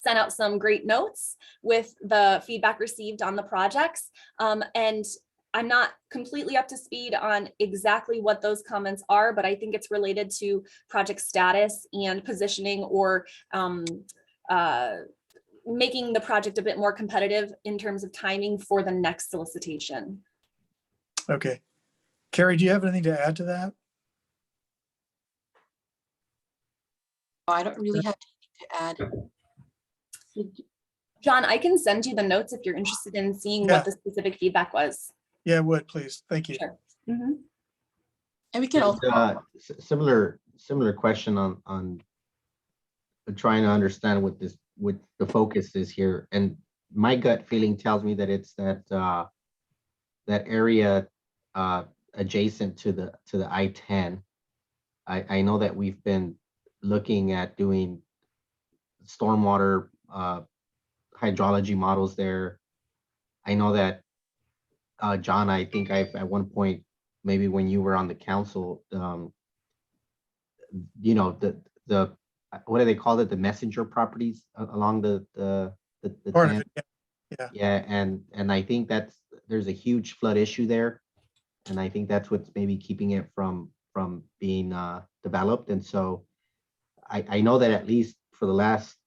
sent out some great notes with the feedback received on the projects. And I'm not completely up to speed on exactly what those comments are, but I think it's related to project status and positioning, or making the project a bit more competitive in terms of timing for the next solicitation. Okay. Carrie, do you have anything to add to that? I don't really have anything to add. John, I can send you the notes if you're interested in seeing Yeah. what the specific feedback was. Yeah, would please. Thank you. Sure. Mhm. And we can also, Similar question on trying to understand what the focus is here. And my gut feeling tells me that it's that area adjacent to the I-10. I know that we've been looking at doing stormwater hydrology models there. I know that John, I think at one point, maybe when you were on the council, you know, the what do they call it? The messenger properties along the Part of 10? it, yeah. Yeah, and I think there's a huge flood issue there, and I think that's what's maybe keeping it from being developed. And so I know that at least for the last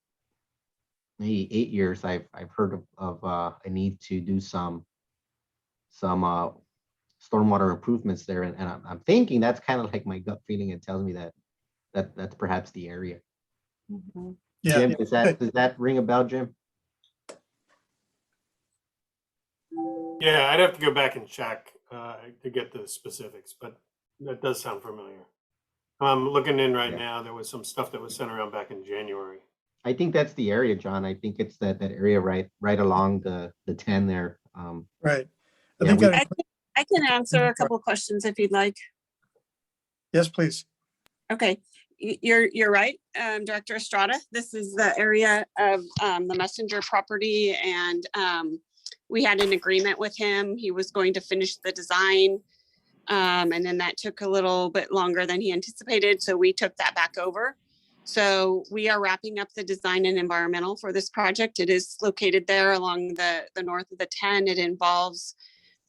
maybe 8 years, I've heard of a need to do some stormwater improvements there, and I'm thinking that's kind of like my gut feeling. It tells me that's perhaps the area. Mhm. Yeah, Jim, does that ring a bell, Jim? Yeah, I'd have to go back and check to get the specifics, but that does sound familiar. I'm looking in right Yeah. now. There was some stuff that was sent around back in January. I think that's the area, John. I think it's that area right along the 10 there. right. I Yeah, think we- that, I can answer a couple questions if you'd like. yes, please. Okay, you're right, Director Estrada. This is the area of the Messenger property, and we had an agreement with him. He was going to finish the design, and then that took a little bit longer than he anticipated, so we took that back over. So we are wrapping up the design and environmental for this project. It is located there along the north of the 10. It involves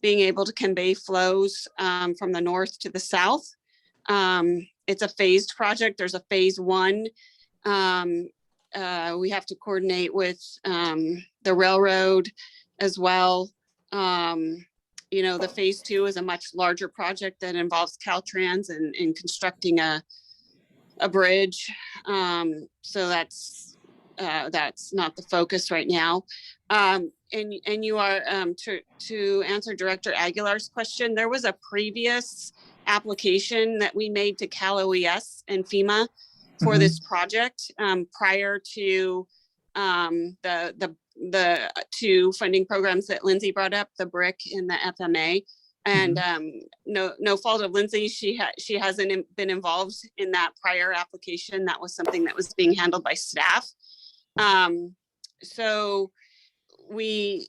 being able to convey flows from the north to the south. It's a phased project. There's a phase 1. We have to coordinate with the railroad as well. The phase 2 is a much larger project that involves Caltrans and constructing a bridge. So that's not the focus right now. And you are to answer Director Aguilar's question, there was a previous application that we made to Cal OES and FEMA for this project prior to the two funding programs that Lindsay brought up, the BRIC and the FMA. And no fault of Lindsay, she hasn't been involved in that prior application. That was something that was being handled by staff. So we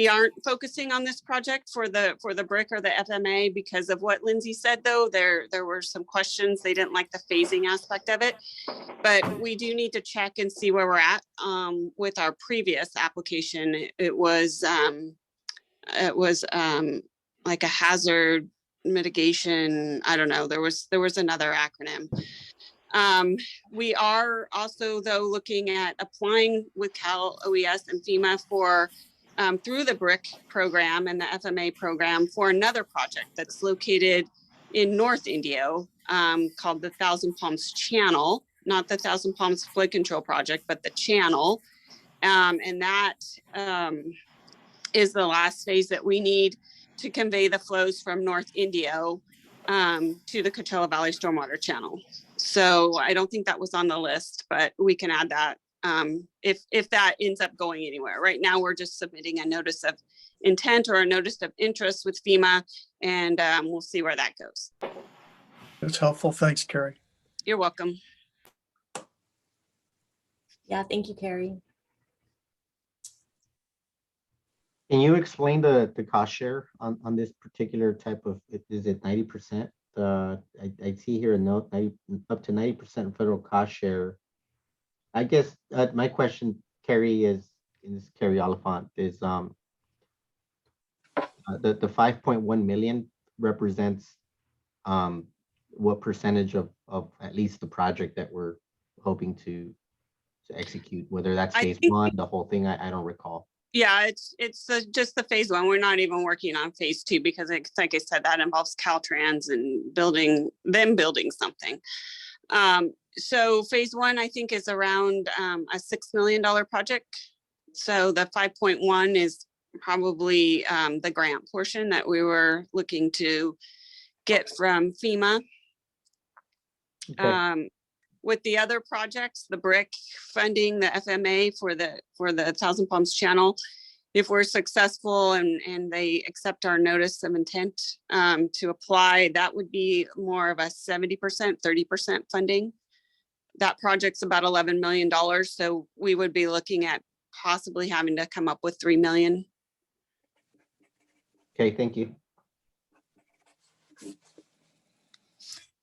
aren't focusing on this project for the BRIC or the FMA because of what Lindsay said, though. There were some questions. They didn't like the phasing aspect of it, but we do need to check and see where we're at with our previous application. It was like a hazard mitigation. I don't know. There was another acronym. We are also, though, looking at applying with Cal OES and FEMA for through the BRIC program and the FMA program for another project that's located in North Indio called the Thousand Palms Channel, not the Thousand Palms Flood Control Project, but the channel. And that is the last phase that we need to convey the flows from North Indio to the Coachella Valley Stormwater Channel. So I don't think that was on the list, but we can add that if that ends up going anywhere. Right now, we're just submitting a notice of intent or a notice of interest with FEMA, and we'll see where that goes. That's helpful. Thanks, Carrie. You're welcome. Yeah, thank you, Carrie. Can you explain the cost share on this particular type of, is it 90%? I see here a note, up to 90% federal cost share. I guess my question, Carrie, is Carrie Oliphant, is the 5.1 million represents what percentage of at least the project that we're hoping to execute, whether that's I phase think- 1, the whole thing, I don't recall. Yeah, it's just the phase 1. We're not even working on phase 2 because like I said, that involves Caltrans and building something. So phase 1, I think, is around a $6 million project. So the 5.1 is probably the grant portion that we were looking to get from FEMA. Okay. With the other projects, the BRIC funding, the FMA for the Thousand Palms Channel, if we're successful and they accept our notice of intent to apply, that would be more of a 70%, 30% funding. That project's about $11 million. So we would be looking at possibly having to come up with $3 million. Okay, thank you.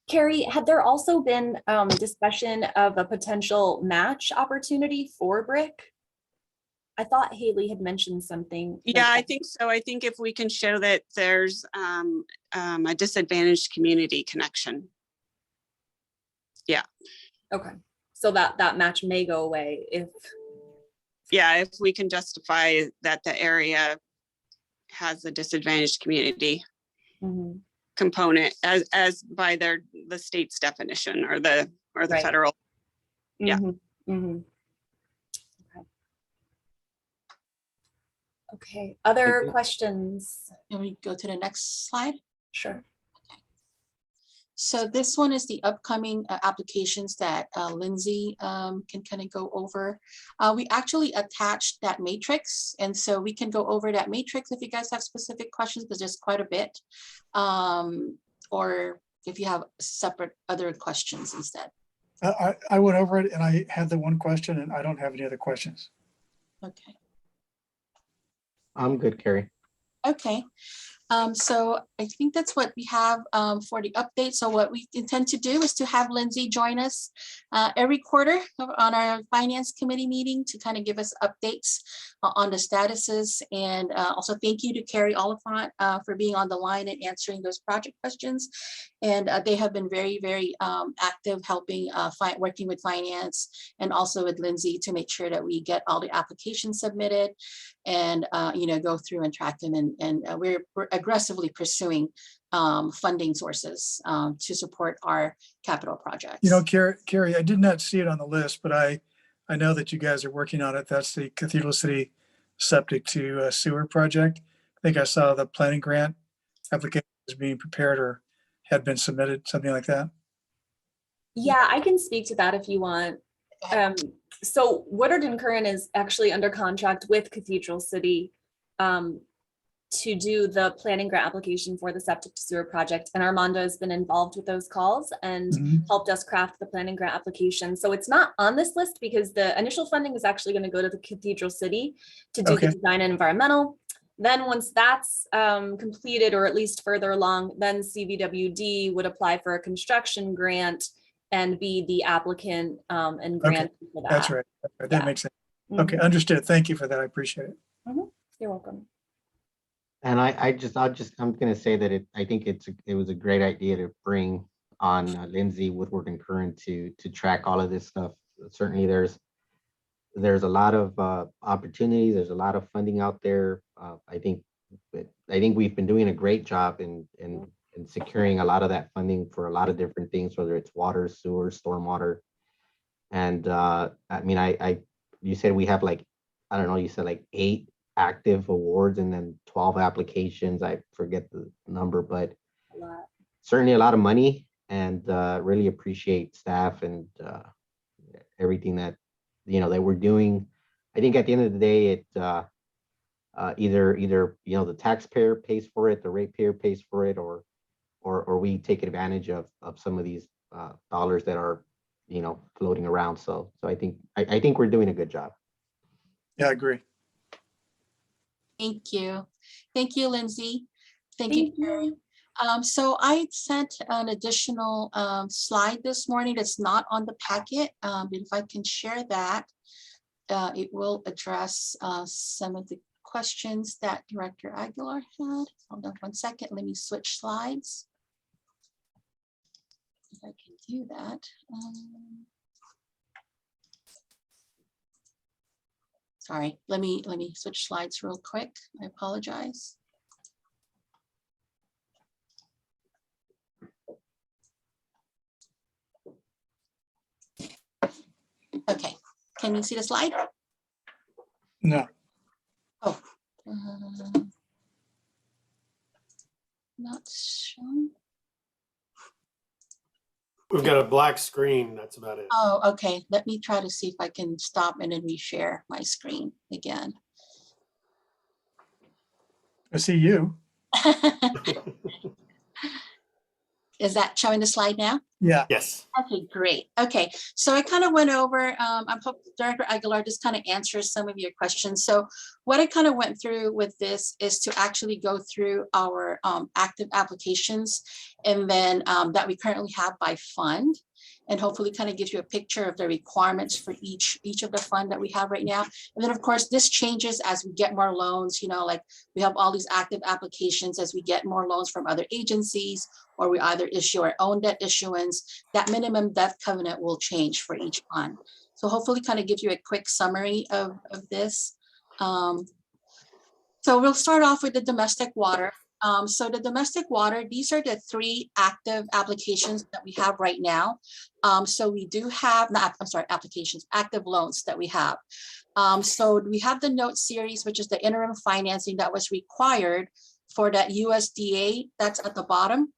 Carrie, had there also been discussion of a potential match opportunity for BRIC? I thought Haley had mentioned something. like Yeah, I that. think so. I think if we can show that there's a disadvantaged community connection. Okay, So that match may go away if, Yeah, if we can justify that the area has a disadvantaged community Mhm. component as by the state's definition or the Right. federal. Yeah. Mhm, mhm. Okay. Okay, other questions? Can we go to the next slide? Sure. So this one is the upcoming applications that Lindsay can kind of go over. We actually attached that matrix, and so we can go over that matrix if you guys have specific questions, because there's quite a bit. Or if you have separate other questions instead. I went over it and I had the one question and I don't have any other questions. Okay. I'm good, Carrie. Okay. So I think that's what we have for the update. So what we intend to do is to have Lindsay join us every quarter on our finance committee meeting to kind of give us updates on the statuses. And also thank you to Carrie Oliphant for being on the line and answering those project questions. And they have been very, very active helping working with finance and also with Lindsay to make sure that we get all the applications submitted and go through and track them, and we're aggressively pursuing funding sources to support our capital projects. Carrie, I did not see it on the list, but I know that you guys are working on it. That's the Cathedral City Septic to Sewer project. I think I saw the planning grant application is being prepared or had been submitted, something like that. Yeah, I can speak to that if you want. So Woodard and Curran is actually under contract with Cathedral City to do the planning grant application for the septic to sewer project. And Armando has been involved with those calls and helped us craft the planning grant application. So it's not on this list because the initial funding is actually going to go to the Cathedral City to do the design and environmental. Then once that's completed, or at least further along, then CVWD would apply for a construction grant and be the applicant and grant for that. That's right. That Yeah. makes sense. Okay, understood. Thank you for that. I appreciate it. You're welcome. And I'm gonna say that I think it was a great idea to bring on Lindsay Woodward and Curran to track all of this stuff. Certainly there's a lot of opportunity. There's a lot of funding out there. I think we've been doing a great job in securing a lot of that funding for a lot of different things, whether it's water, sewer, stormwater. And you said we have you said like 8 active awards and then 12 applications. I forget the number, but certainly a lot of money, and really appreciate staff and everything that that we're doing. I think at the end of the day, it either the taxpayer pays for it, the ratepayer pays for it, or we take advantage of some of these dollars that are floating around. So I think we're doing a good job. Yeah, I agree. Thank you. Thank you, Lindsay. Thank you, Carrie. So I sent an additional slide this morning that's not on the packet. If I can share that, it will address some of the questions that Director Aguilar had. Hold on one second. Let me switch slides. If I can do that. Sorry, let me switch slides real quick. I apologize. Okay, can you see the slide? No. Oh, not shown. We've got a black screen. That's about it. Oh, okay. Let me try to see if I can stop and then reshare my screen again. I see you. Is that showing the slide now? Yeah. Yes. Okay, great. Okay, so I kind of went over, I hope Director Aguilar just kind of answers some of your questions. So what I kind of went through with this is to actually go through our active applications and then that we currently have by fund. and hopefully kind of gives you a picture of the requirements for each of the fund that we have right now. And then of course, this changes as we get more loans, like we have all these active applications as we get more loans from other agencies, or we either issue our own debt issuance, that minimum debt covenant will change for each fund. So hopefully kind of gives you a quick summary of this. So we'll start off with the domestic water. So the domestic water, these are the 3 active applications that we have right now. So we do have, applications, active loans that we have. So we have the note series, which is the interim financing that was required for that USDA that's at the bottom.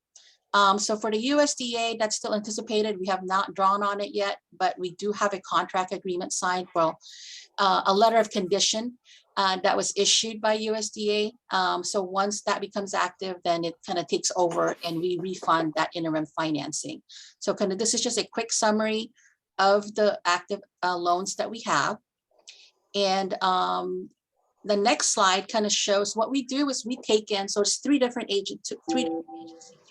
So for the USDA, that's still anticipated. We have not drawn on it yet, but we do have a contract agreement signed, a letter of condition that was issued by USDA. So once that becomes active, then it kind of takes over and we refund that interim financing. So this is just a quick summary of the active loans that we have. And the next slide kind of shows what we do is we take in, so it's 3 different agencies,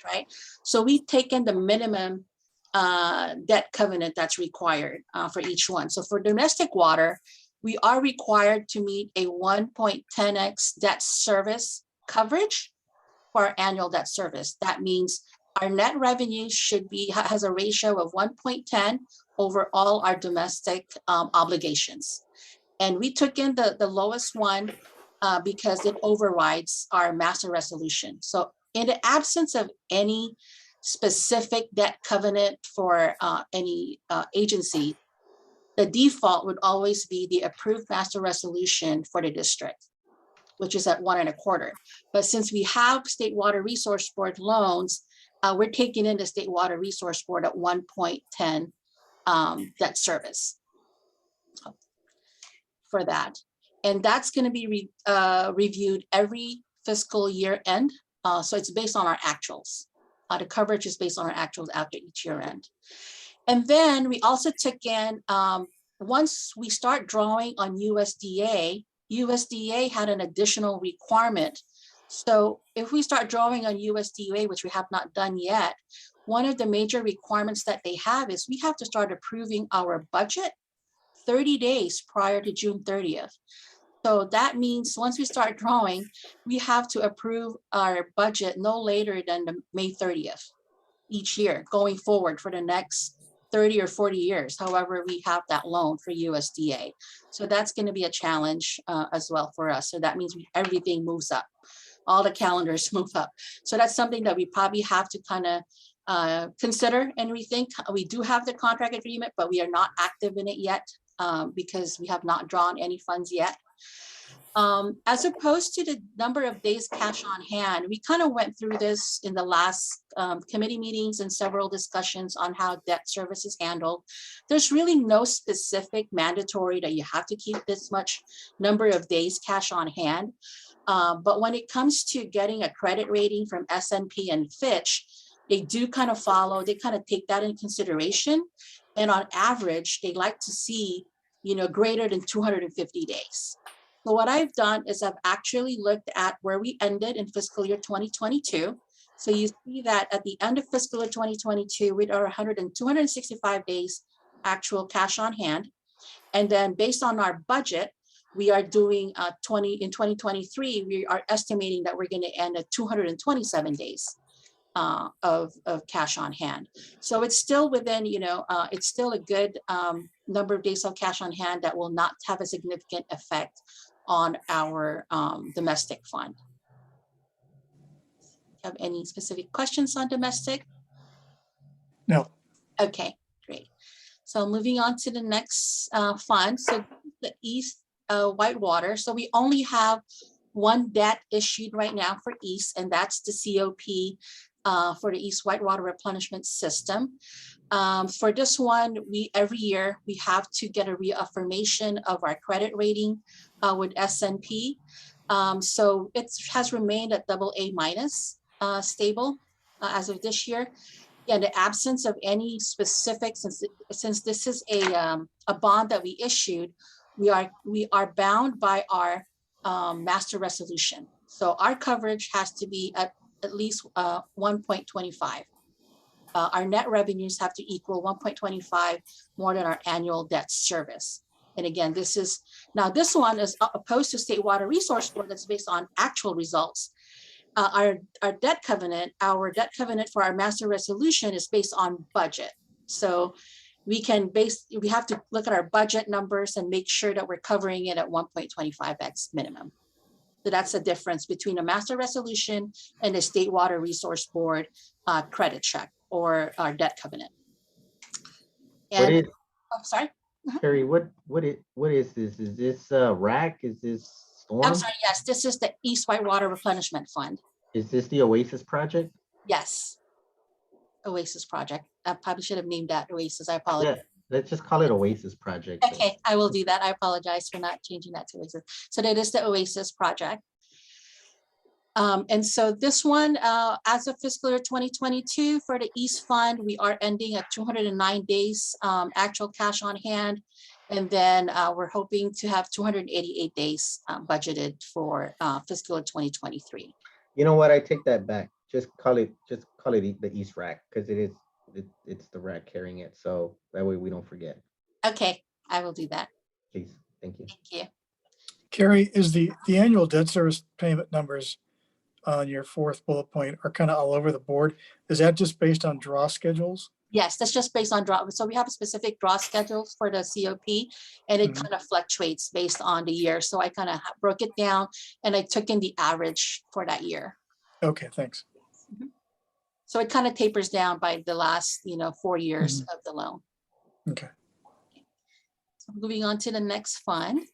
right? So we take in the minimum debt covenant that's required for each one. So for domestic water, we are required to meet a 1.10x debt service coverage for our annual debt service. That means our net revenue has a ratio of 1.10 over all our domestic obligations. And we took in the lowest one because it overrides our master resolution. So in the absence of any specific debt covenant for any agency, the default would always be the approved master resolution for the district, which is at 1.25. But since we have State Water Resource Board loans, we're taking in the State Water Resource Board at 1.10 debt service for that. And that's going to be reviewed every fiscal year end. So it's based on our actuals. The coverage is based on our actuals after each year end. And then we also took in, once we start drawing on USDA had an additional requirement. So if we start drawing on USDA, which we have not done yet, one of the major requirements that they have is we have to start approving our budget 30 days prior to June 30th. So that means once we start drawing, we have to approve our budget no later than May 30th each year going forward for the next 30 or 40 years, however we have that loan for USDA. So that's going to be a challenge as well for us. So that means everything moves up. All the calendars move up. So that's something that we probably have to kind of consider and rethink. We do have the contract agreement, but we are not active in it yet because we have not drawn any funds yet. As opposed to the number of days cash on hand, we kind of went through this in the last committee meetings and several discussions on how debt service is handled. There's really no specific mandatory that you have to keep this much number of days cash on hand. But when it comes to getting a credit rating from S&P and Fitch, they do kind of take that into consideration. And on average, they like to see, greater than 250 days. So what I've done is I've actually looked at where we ended in fiscal year 2022. So you see that at the end of fiscal year 2022, we are 265 days actual cash on hand. And then based on our budget, we are doing in 2023, we are estimating that we're going to end at 227 days of cash on hand. So it's still within, it's still a good number of days of cash on hand that will not have a significant effect on our domestic fund. Have any specific questions on domestic? No. Okay, great. So moving on to the next fund. So the East Whitewater. So we only have one debt issued right now for East, and that's the COP for the East Whitewater Replenishment System. For this one, every year we have to get a reaffirmation of our credit rating with S&P. So it has remained at AA- stable as of this year. In the absence of any specific, since this is a bond that we issued, we are bound by our master resolution. So our coverage has to be at least 1.25. our net revenues have to equal 1.25 more than our annual debt service. And again, this one is opposed to State Water Resource Board that's based on actual results. Our debt covenant for our master resolution is based on budget. So we have to look at our budget numbers and make sure that we're covering it at 1.25x minimum. So that's the difference between a master resolution and the State Water Resource Board credit check or our debt covenant. And, sorry. Carrie, what is this? Is this RAC? Is this storm? I'm sorry, yes, this is the East Whitewater Replenishment Fund. Is this the Oasis project? Yes. Oasis project. I probably should have named that Oasis. I apologize. Yeah, let's just call it Oasis project. Okay, I will do that. I apologize for not changing that to Oasis. So that is the Oasis project. And so this one, as of fiscal year 2022 for the East Fund, we are ending at 209 days actual cash on hand. And then we're hoping to have 288 days budgeted for fiscal year 2023. You know what? I take that back. Just call it the East RAC, because it's the RAC carrying it. So that way we don't forget. Okay, I will do that. Please. Thank you. Thank you. Carrie, is the annual debt service payment numbers on your fourth bullet point are kind of all over the board? Is that just based on draw schedules? Yes, that's just based on draw. So we have a specific draw schedules for the COP, and it Mhm. kind of fluctuates based on the year. So I kind of broke it down and I took in the average for that year. Okay, thanks. So it kind of tapers down by the last, 4 years of the loan. Okay. So moving on to the next fund.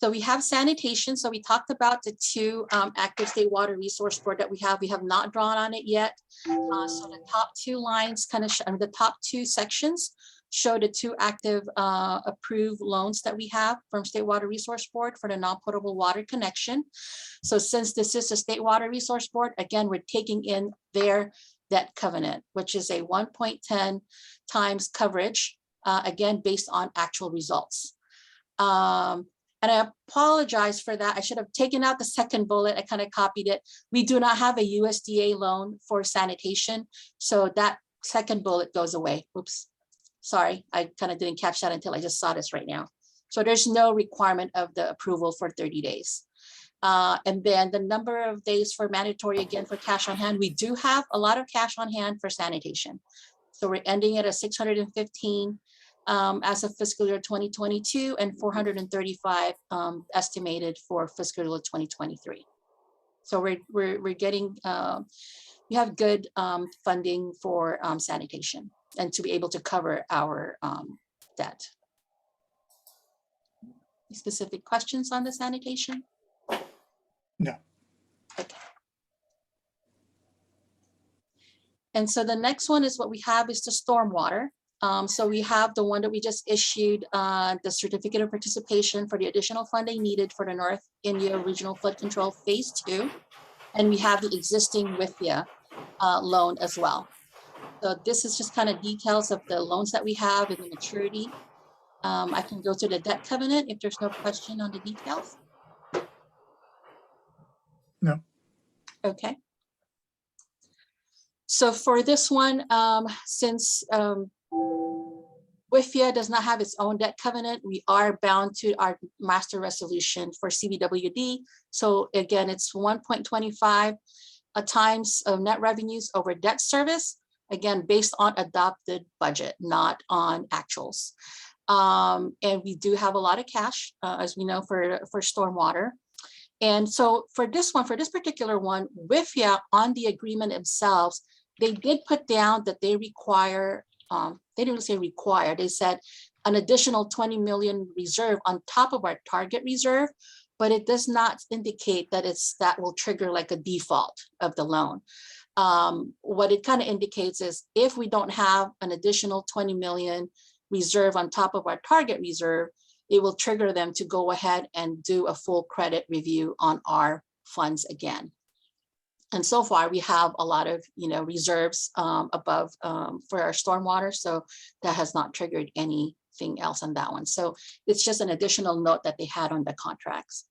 So we have sanitation. So we talked about the two active State Water Resource Board that we have. We have not drawn on it yet. So the top two lines the top two sections show the two active approved loans that we have from State Water Resource Board for the non-potable water connection. So since this is a State Water Resource Board, again, we're taking in their debt covenant, which is a 1.10 times coverage, again, based on actual results. And I apologize for that. I should have taken out the second bullet. I kind of copied it. We do not have a USDA loan for sanitation. So that second bullet goes away. Oops. Sorry, I kind of didn't catch that until I just saw this right now. So there's no requirement of the approval for 30 days. And then the number of days for mandatory, again, for cash on hand, we do have a lot of cash on hand for sanitation. So we're ending at a 615 as of fiscal year 2022 and 435 estimated for fiscal year 2023. So we're getting, we have good funding for sanitation and to be able to cover our debt. Specific questions on the sanitation? No. Okay. And so the next one is what we have is the stormwater. So we have the one that we just issued, the certificate of participation for the additional funding needed for the North India Regional Flood Control Phase 2. And we have the existing WIFIA loan as well. So this is just kind of details of the loans that we have and the maturity. I can go to the debt covenant if there's no question on the details. No. Okay. So for this one, since WIFIA does not have its own debt covenant, we are bound to our master resolution for CBWD. So again, it's 1.25 times of net revenues over debt service, again, based on adopted budget, not on actuals. And we do have a lot of cash, as we know, for stormwater. And so for this one, for this particular one, WIFIA on the agreement themselves, they did put down that they require, they didn't say require, they said an additional 20 million reserve on top of our target reserve, but it does not indicate that that will trigger like a default of the loan. What it kind of indicates is if we don't have an additional 20 million reserve on top of our target reserve, it will trigger them to go ahead and do a full credit review on our funds again. And so far we have a lot of, reserves above for our stormwater. So that has not triggered anything else on that one. So it's just an additional note that they had on the contracts.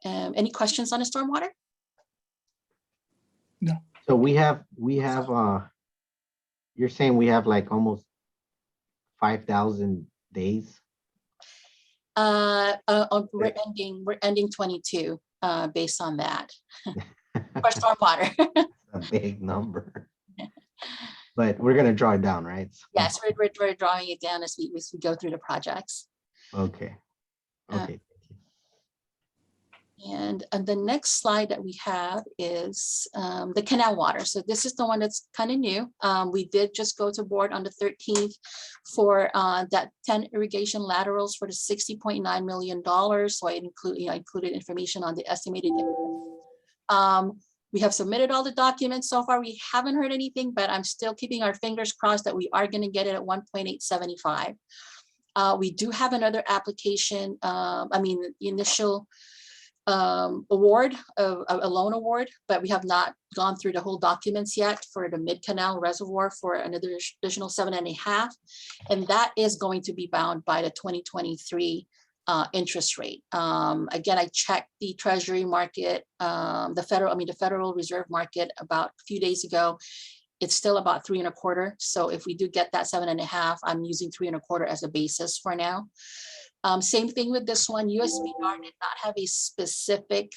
Any questions on the stormwater? So we have, you're saying we have like almost 5,000 days? We're ending 22, based on that. For stormwater. A big number. But we're gonna draw it down, right? Yes, we're drawing it down as we go through the projects. Okay. Uh, Okay. And the next slide that we have is the canal water. So this is the one that's kind of new. We did just go to board on the 13th for that 10 irrigation laterals for the $60.9 million. So I included information on the estimated impact. We have submitted all the documents so far. We haven't heard anything, but I'm still keeping our fingers crossed that we are going to get it at 1.875. We do have another application. The initial award of a loan award, but we have not gone through the whole documents yet for the Mid Canal Reservoir for another additional 7.5, and that is going to be bound by the 2023 interest rate. Again, I checked the Treasury market, the Federal Reserve market about a few days ago. It's still about 3.25. So if we do get that 7.5, I'm using 3.25 as a basis for now. Same thing with this one. USBR did not have a specific,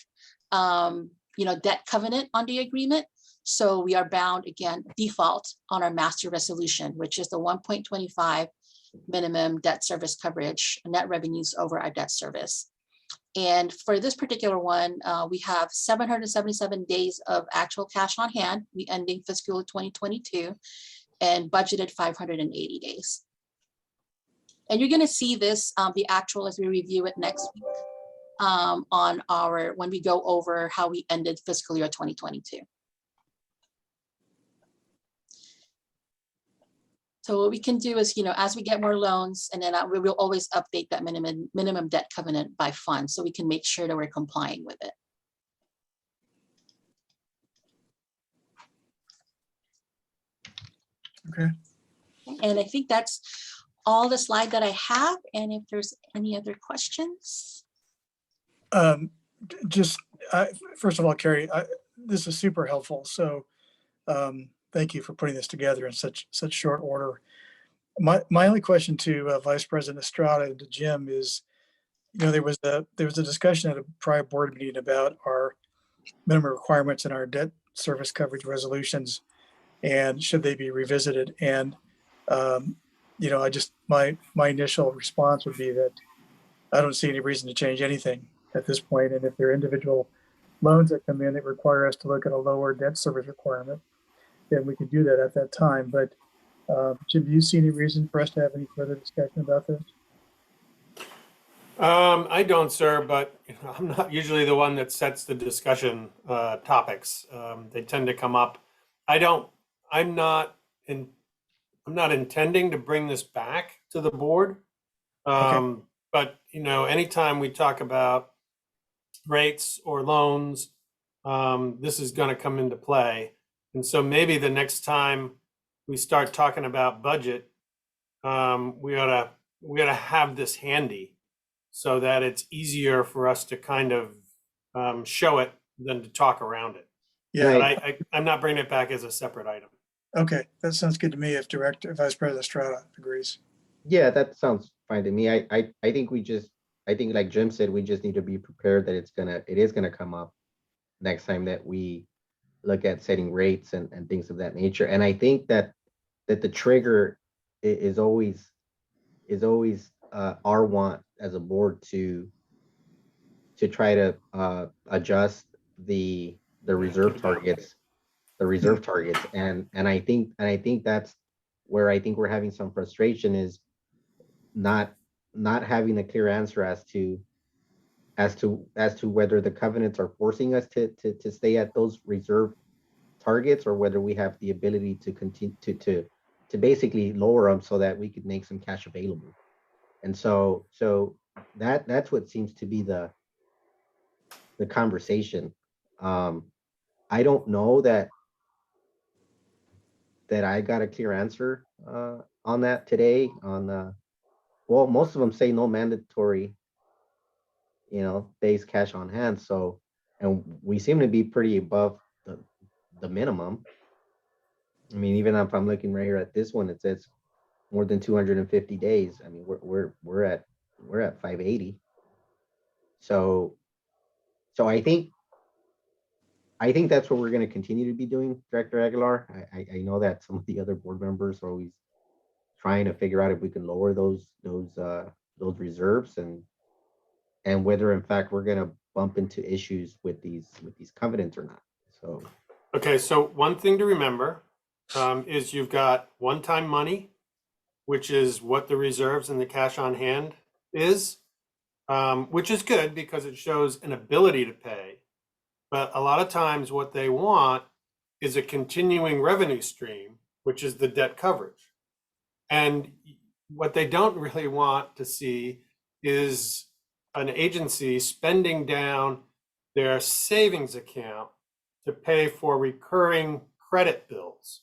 debt covenant on the agreement. So we are bound again, default on our master resolution, which is the 1.25 minimum debt service coverage, net revenues over our debt service. And for this particular one, we have 777 days of actual cash on hand, we ending fiscal 2022, and budgeted 580 days. And you're going to see this, the actual, as we review it next week when we go over how we ended fiscal year 2022. So what we can do is, as we get more loans, and then we will always update that minimum debt covenant by fund, so we can make sure that we're complying with it. Okay. And I think that's all the slide that I have. And if there's any other questions. First of all, Carrie, this is super helpful. So thank you for putting this together in such short order. My only question to Vice President Estrada and to Jim is, there was a discussion at a prior board meeting about our minimum requirements in our debt service coverage resolutions, and should they be revisited? And my initial response would be that I don't see any reason to change anything at this point. And if there are individual loans that come in that require us to look at a lower debt service requirement, then we can do that at that time. But Jim, do you see any reason for us to have any further discussion about this? I don't, sir, but I'm not usually the one that sets the discussion topics. They tend to come up. I'm not intending to bring this back to the board. Okay. But, anytime we talk about rates or loans, this is going to come into play. And so maybe the next time we start talking about budget, we ought to have this handy so that it's easier for us to kind of show it than to talk around it. Yeah. But I'm not bringing it back as a separate item. Okay, that sounds good to me if Vice President Estrada agrees. Yeah, that sounds fine to me. I think like Jim said, we just need to be prepared that it is gonna come up next time that we look at setting rates and things of that nature. And I think that the trigger is always our want as a board to try to adjust the reserve targets. And I think that's where I think we're having some frustration, is not having a clear answer as to whether the covenants are forcing us to stay at those reserve targets, or whether we have the ability to continue to basically lower them so that we could make some cash available. And so that's what seems to be the conversation. I don't know that I got a clear answer on that today. Well, most of them say no mandatory, days cash on hand. So, and we seem to be pretty above the minimum. I mean, even if I'm looking right here at this one, it says more than 250 days. I mean, we're at 580. So I think that's what we're going to continue to be doing, Director Aguilar. I know that some of the other board members are always trying to figure out if we can lower those reserves and whether in fact we're going to bump into issues with these covenants or not. So Okay, so one thing to remember is you've got one-time money, which is what the reserves and the cash on hand is, which is good because it shows an ability to pay. But a lot of times what they want is a continuing revenue stream, which is the debt coverage. And what they don't really want to see is an agency spending down their savings account to pay for recurring credit bills,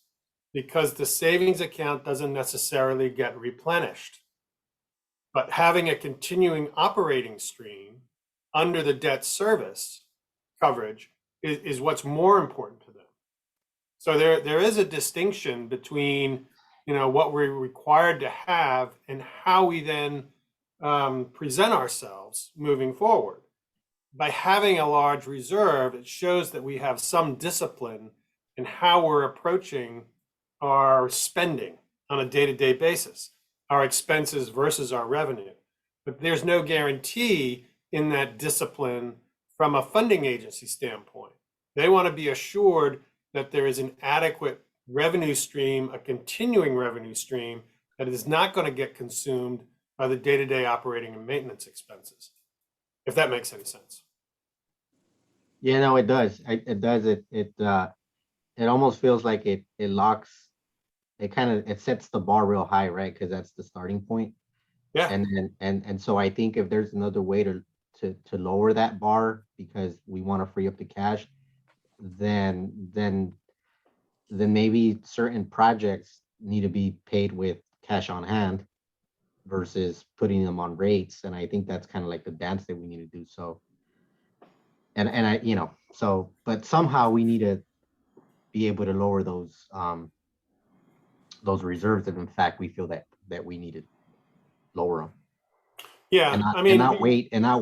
because the savings account doesn't necessarily get replenished. But having a continuing operating stream under the debt service coverage is what's more important to them. So there is a distinction between, what we're required to have and how we then present ourselves moving forward. By having a large reserve, it shows that we have some discipline in how we're approaching our spending on a day-to-day basis, our expenses versus our revenue. But there's no guarantee in that discipline from a funding agency standpoint. They want to be assured that there is an adequate revenue stream, a continuing revenue stream that is not going to get consumed by the day-to-day operating and maintenance expenses, if that makes any sense. yeah, no, it does. It does. It almost feels like it locks. It sets the bar real high, right? Because that's the starting point. Yeah. And so I think if there's another way to lower that bar because we want to free up the cash, then maybe certain projects need to be paid with cash on hand versus putting them on rates. And I think that's kind of like the dance that we need to do. So, and I, but somehow we need to be able to lower those reserves if in fact we feel that we need to lower them. Yeah, and not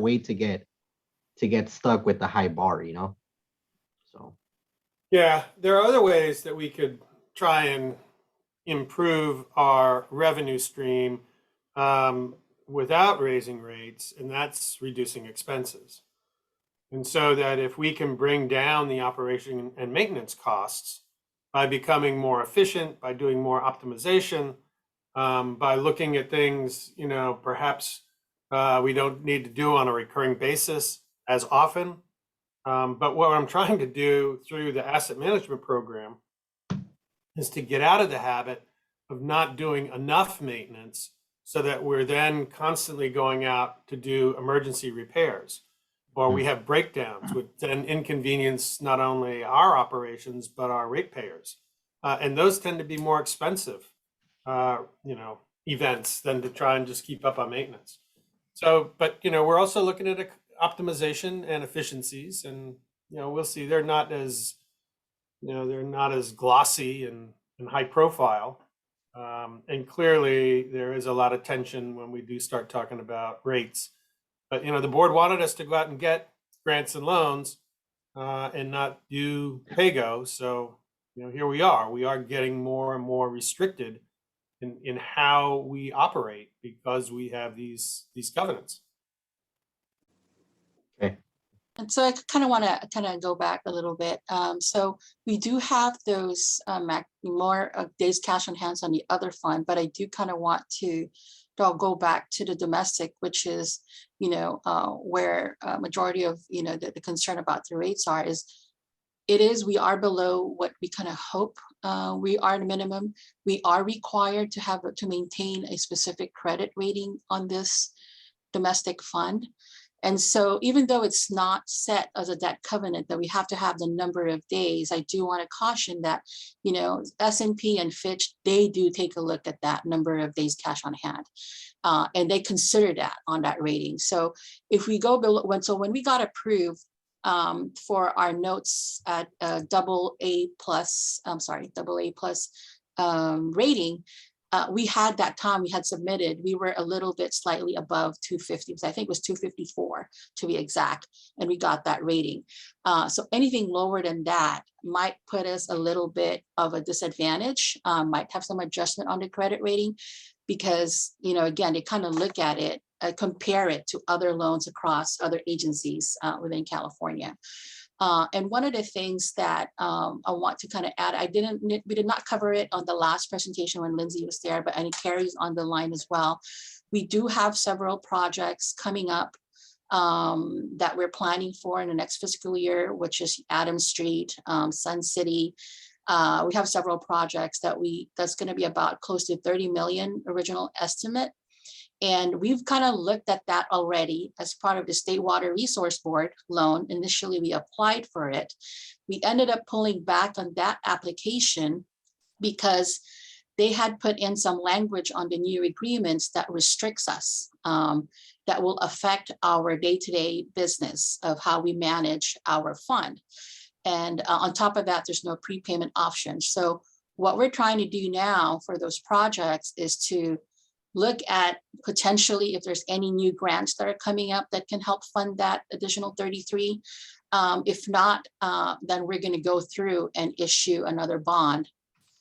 wait to get stuck with the high bar, So. Yeah, there are other ways that we could try and improve our revenue stream without raising rates, and that's reducing expenses. And so that if we can bring down the operation and maintenance costs by becoming more efficient, by doing more optimization, by looking at things, perhaps we don't need to do on a recurring basis as often. But what I'm trying to do through the asset management program is to get out of the habit of not doing enough maintenance so that we're then constantly going out to do emergency repairs, or we have breakdowns, which then inconvenience not only our operations, but our ratepayers. And those tend to be more expensive, events than to try and just keep up on maintenance. So, but, we're also looking at optimization and efficiencies, and we'll see. They're not as glossy and high profile, and clearly there is a lot of tension when we do start talking about rates. But the board wanted us to go out and get grants and loans and not do pay-go. So here we are. We are getting more and more restricted in how we operate because we have these covenants. Okay. And so I kind of want to go back a little bit. So we do have those more days cash on hands on the other fund, but I do kind of want to go back to the domestic, which is, where majority of, the concern about the rates we are below what we kind of hope we are at minimum. We are required to maintain a specific credit rating on this domestic fund. And so even though it's not set as a debt covenant that we have to have the number of days, I do want to caution that, S&P and Fitch, they do take a look at that number of days cash on hand. And they consider that on that rating. So if we go below, when we got approved for our notes at AA+ rating. We had that time we had submitted, we were a little bit slightly above 250, I think it was 254 to be exact, and we got that rating. So anything lower than that might put us a little bit of a disadvantage, might have some adjustment on the credit rating, because, you know, again, they kind of look at it, compare it to other loans across other agencies within California. And one of the things that I want to kind of add, we did not cover it on the last presentation when Lindsay was there, but it carries on the line as well. We do have several projects coming up that we're planning for in the next fiscal year, which is Adams Street, Sun City. We have several projects that's going to be about close to 30 million original estimate. And we've kind of looked at that already as part of the State Water Resource Board loan. Initially, we applied for it. We ended up pulling back on that application because they had put in some language on the new agreements that restricts us, that will affect our day-to-day business of how we manage our fund. And on top of that, there's no prepayment option. So what we're trying to do now for those projects is to look at potentially if there's any new grants that are coming up that can help fund that additional 33. If not, then we're going to go through and issue another bond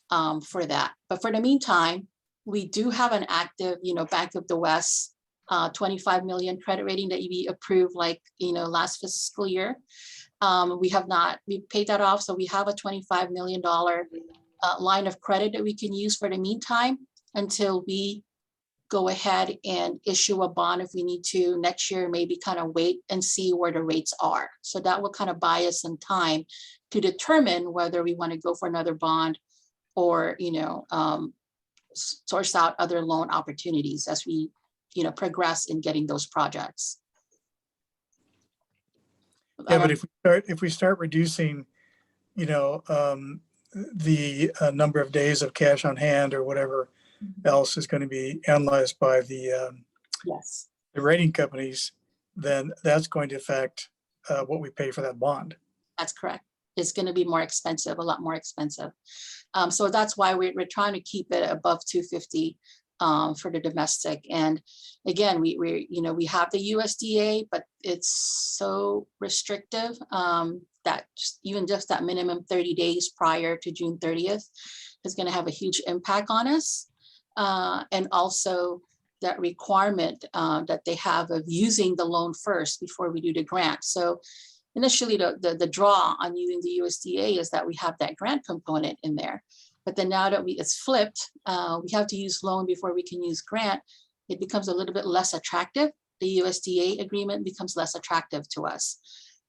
for that. But for the meantime, we do have an active, Bank of the West 25 million credit rating that we approved last fiscal year. We paid that off. So we have a $25 million line of credit that we can use for the meantime until we go ahead and issue a bond if we need to next year, maybe kind of wait and see where the rates are. So that will kind of buy us some time to determine whether we want to go for another bond or, source out other loan opportunities as we, progress in getting those projects. Yeah, but if we start reducing, the number of days of cash on hand or whatever else is going to be analyzed by the Yes, rating companies, then that's going to affect what we pay for that bond. that's correct. It's going to be more expensive, a lot more expensive. So that's why we're trying to keep it above 250 for the domestic. And again, we have the USDA, but it's so restrictive that even just that minimum 30 days prior to June 30th is going to have a huge impact on us. And also that requirement that they have of using the loan first before we do the grant. So initially the draw on using the USDA is that we have that grant component in there. But then now that it's flipped, we have to use loan before we can use grant. It becomes a little bit less attractive. The USDA agreement becomes less attractive to us.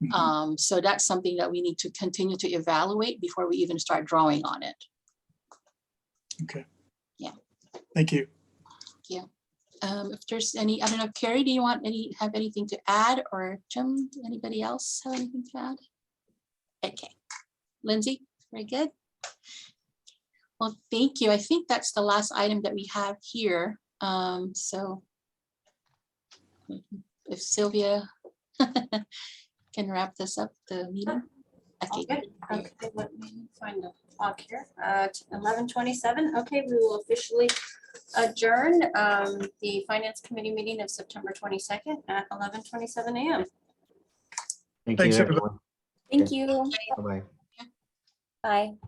Mhm. So that's something that we need to continue to evaluate before we even start drawing on it. Okay. Yeah. Thank you. If there's any, I don't know, Carrie, do you have anything to add, or Jim, anybody else have anything to add? Okay, Lindsay, very good. Well, thank you. I think that's the last item that we have here. So if Sylvia can wrap this up, the meeting. All Okay. good. Okay, let me find the clock here. 11:27. Okay, we will officially adjourn the Finance Committee meeting of September 22nd at 11:27 a.m. Thank Thanks, you, everybody. everyone. Thank you. Bye-bye. Bye.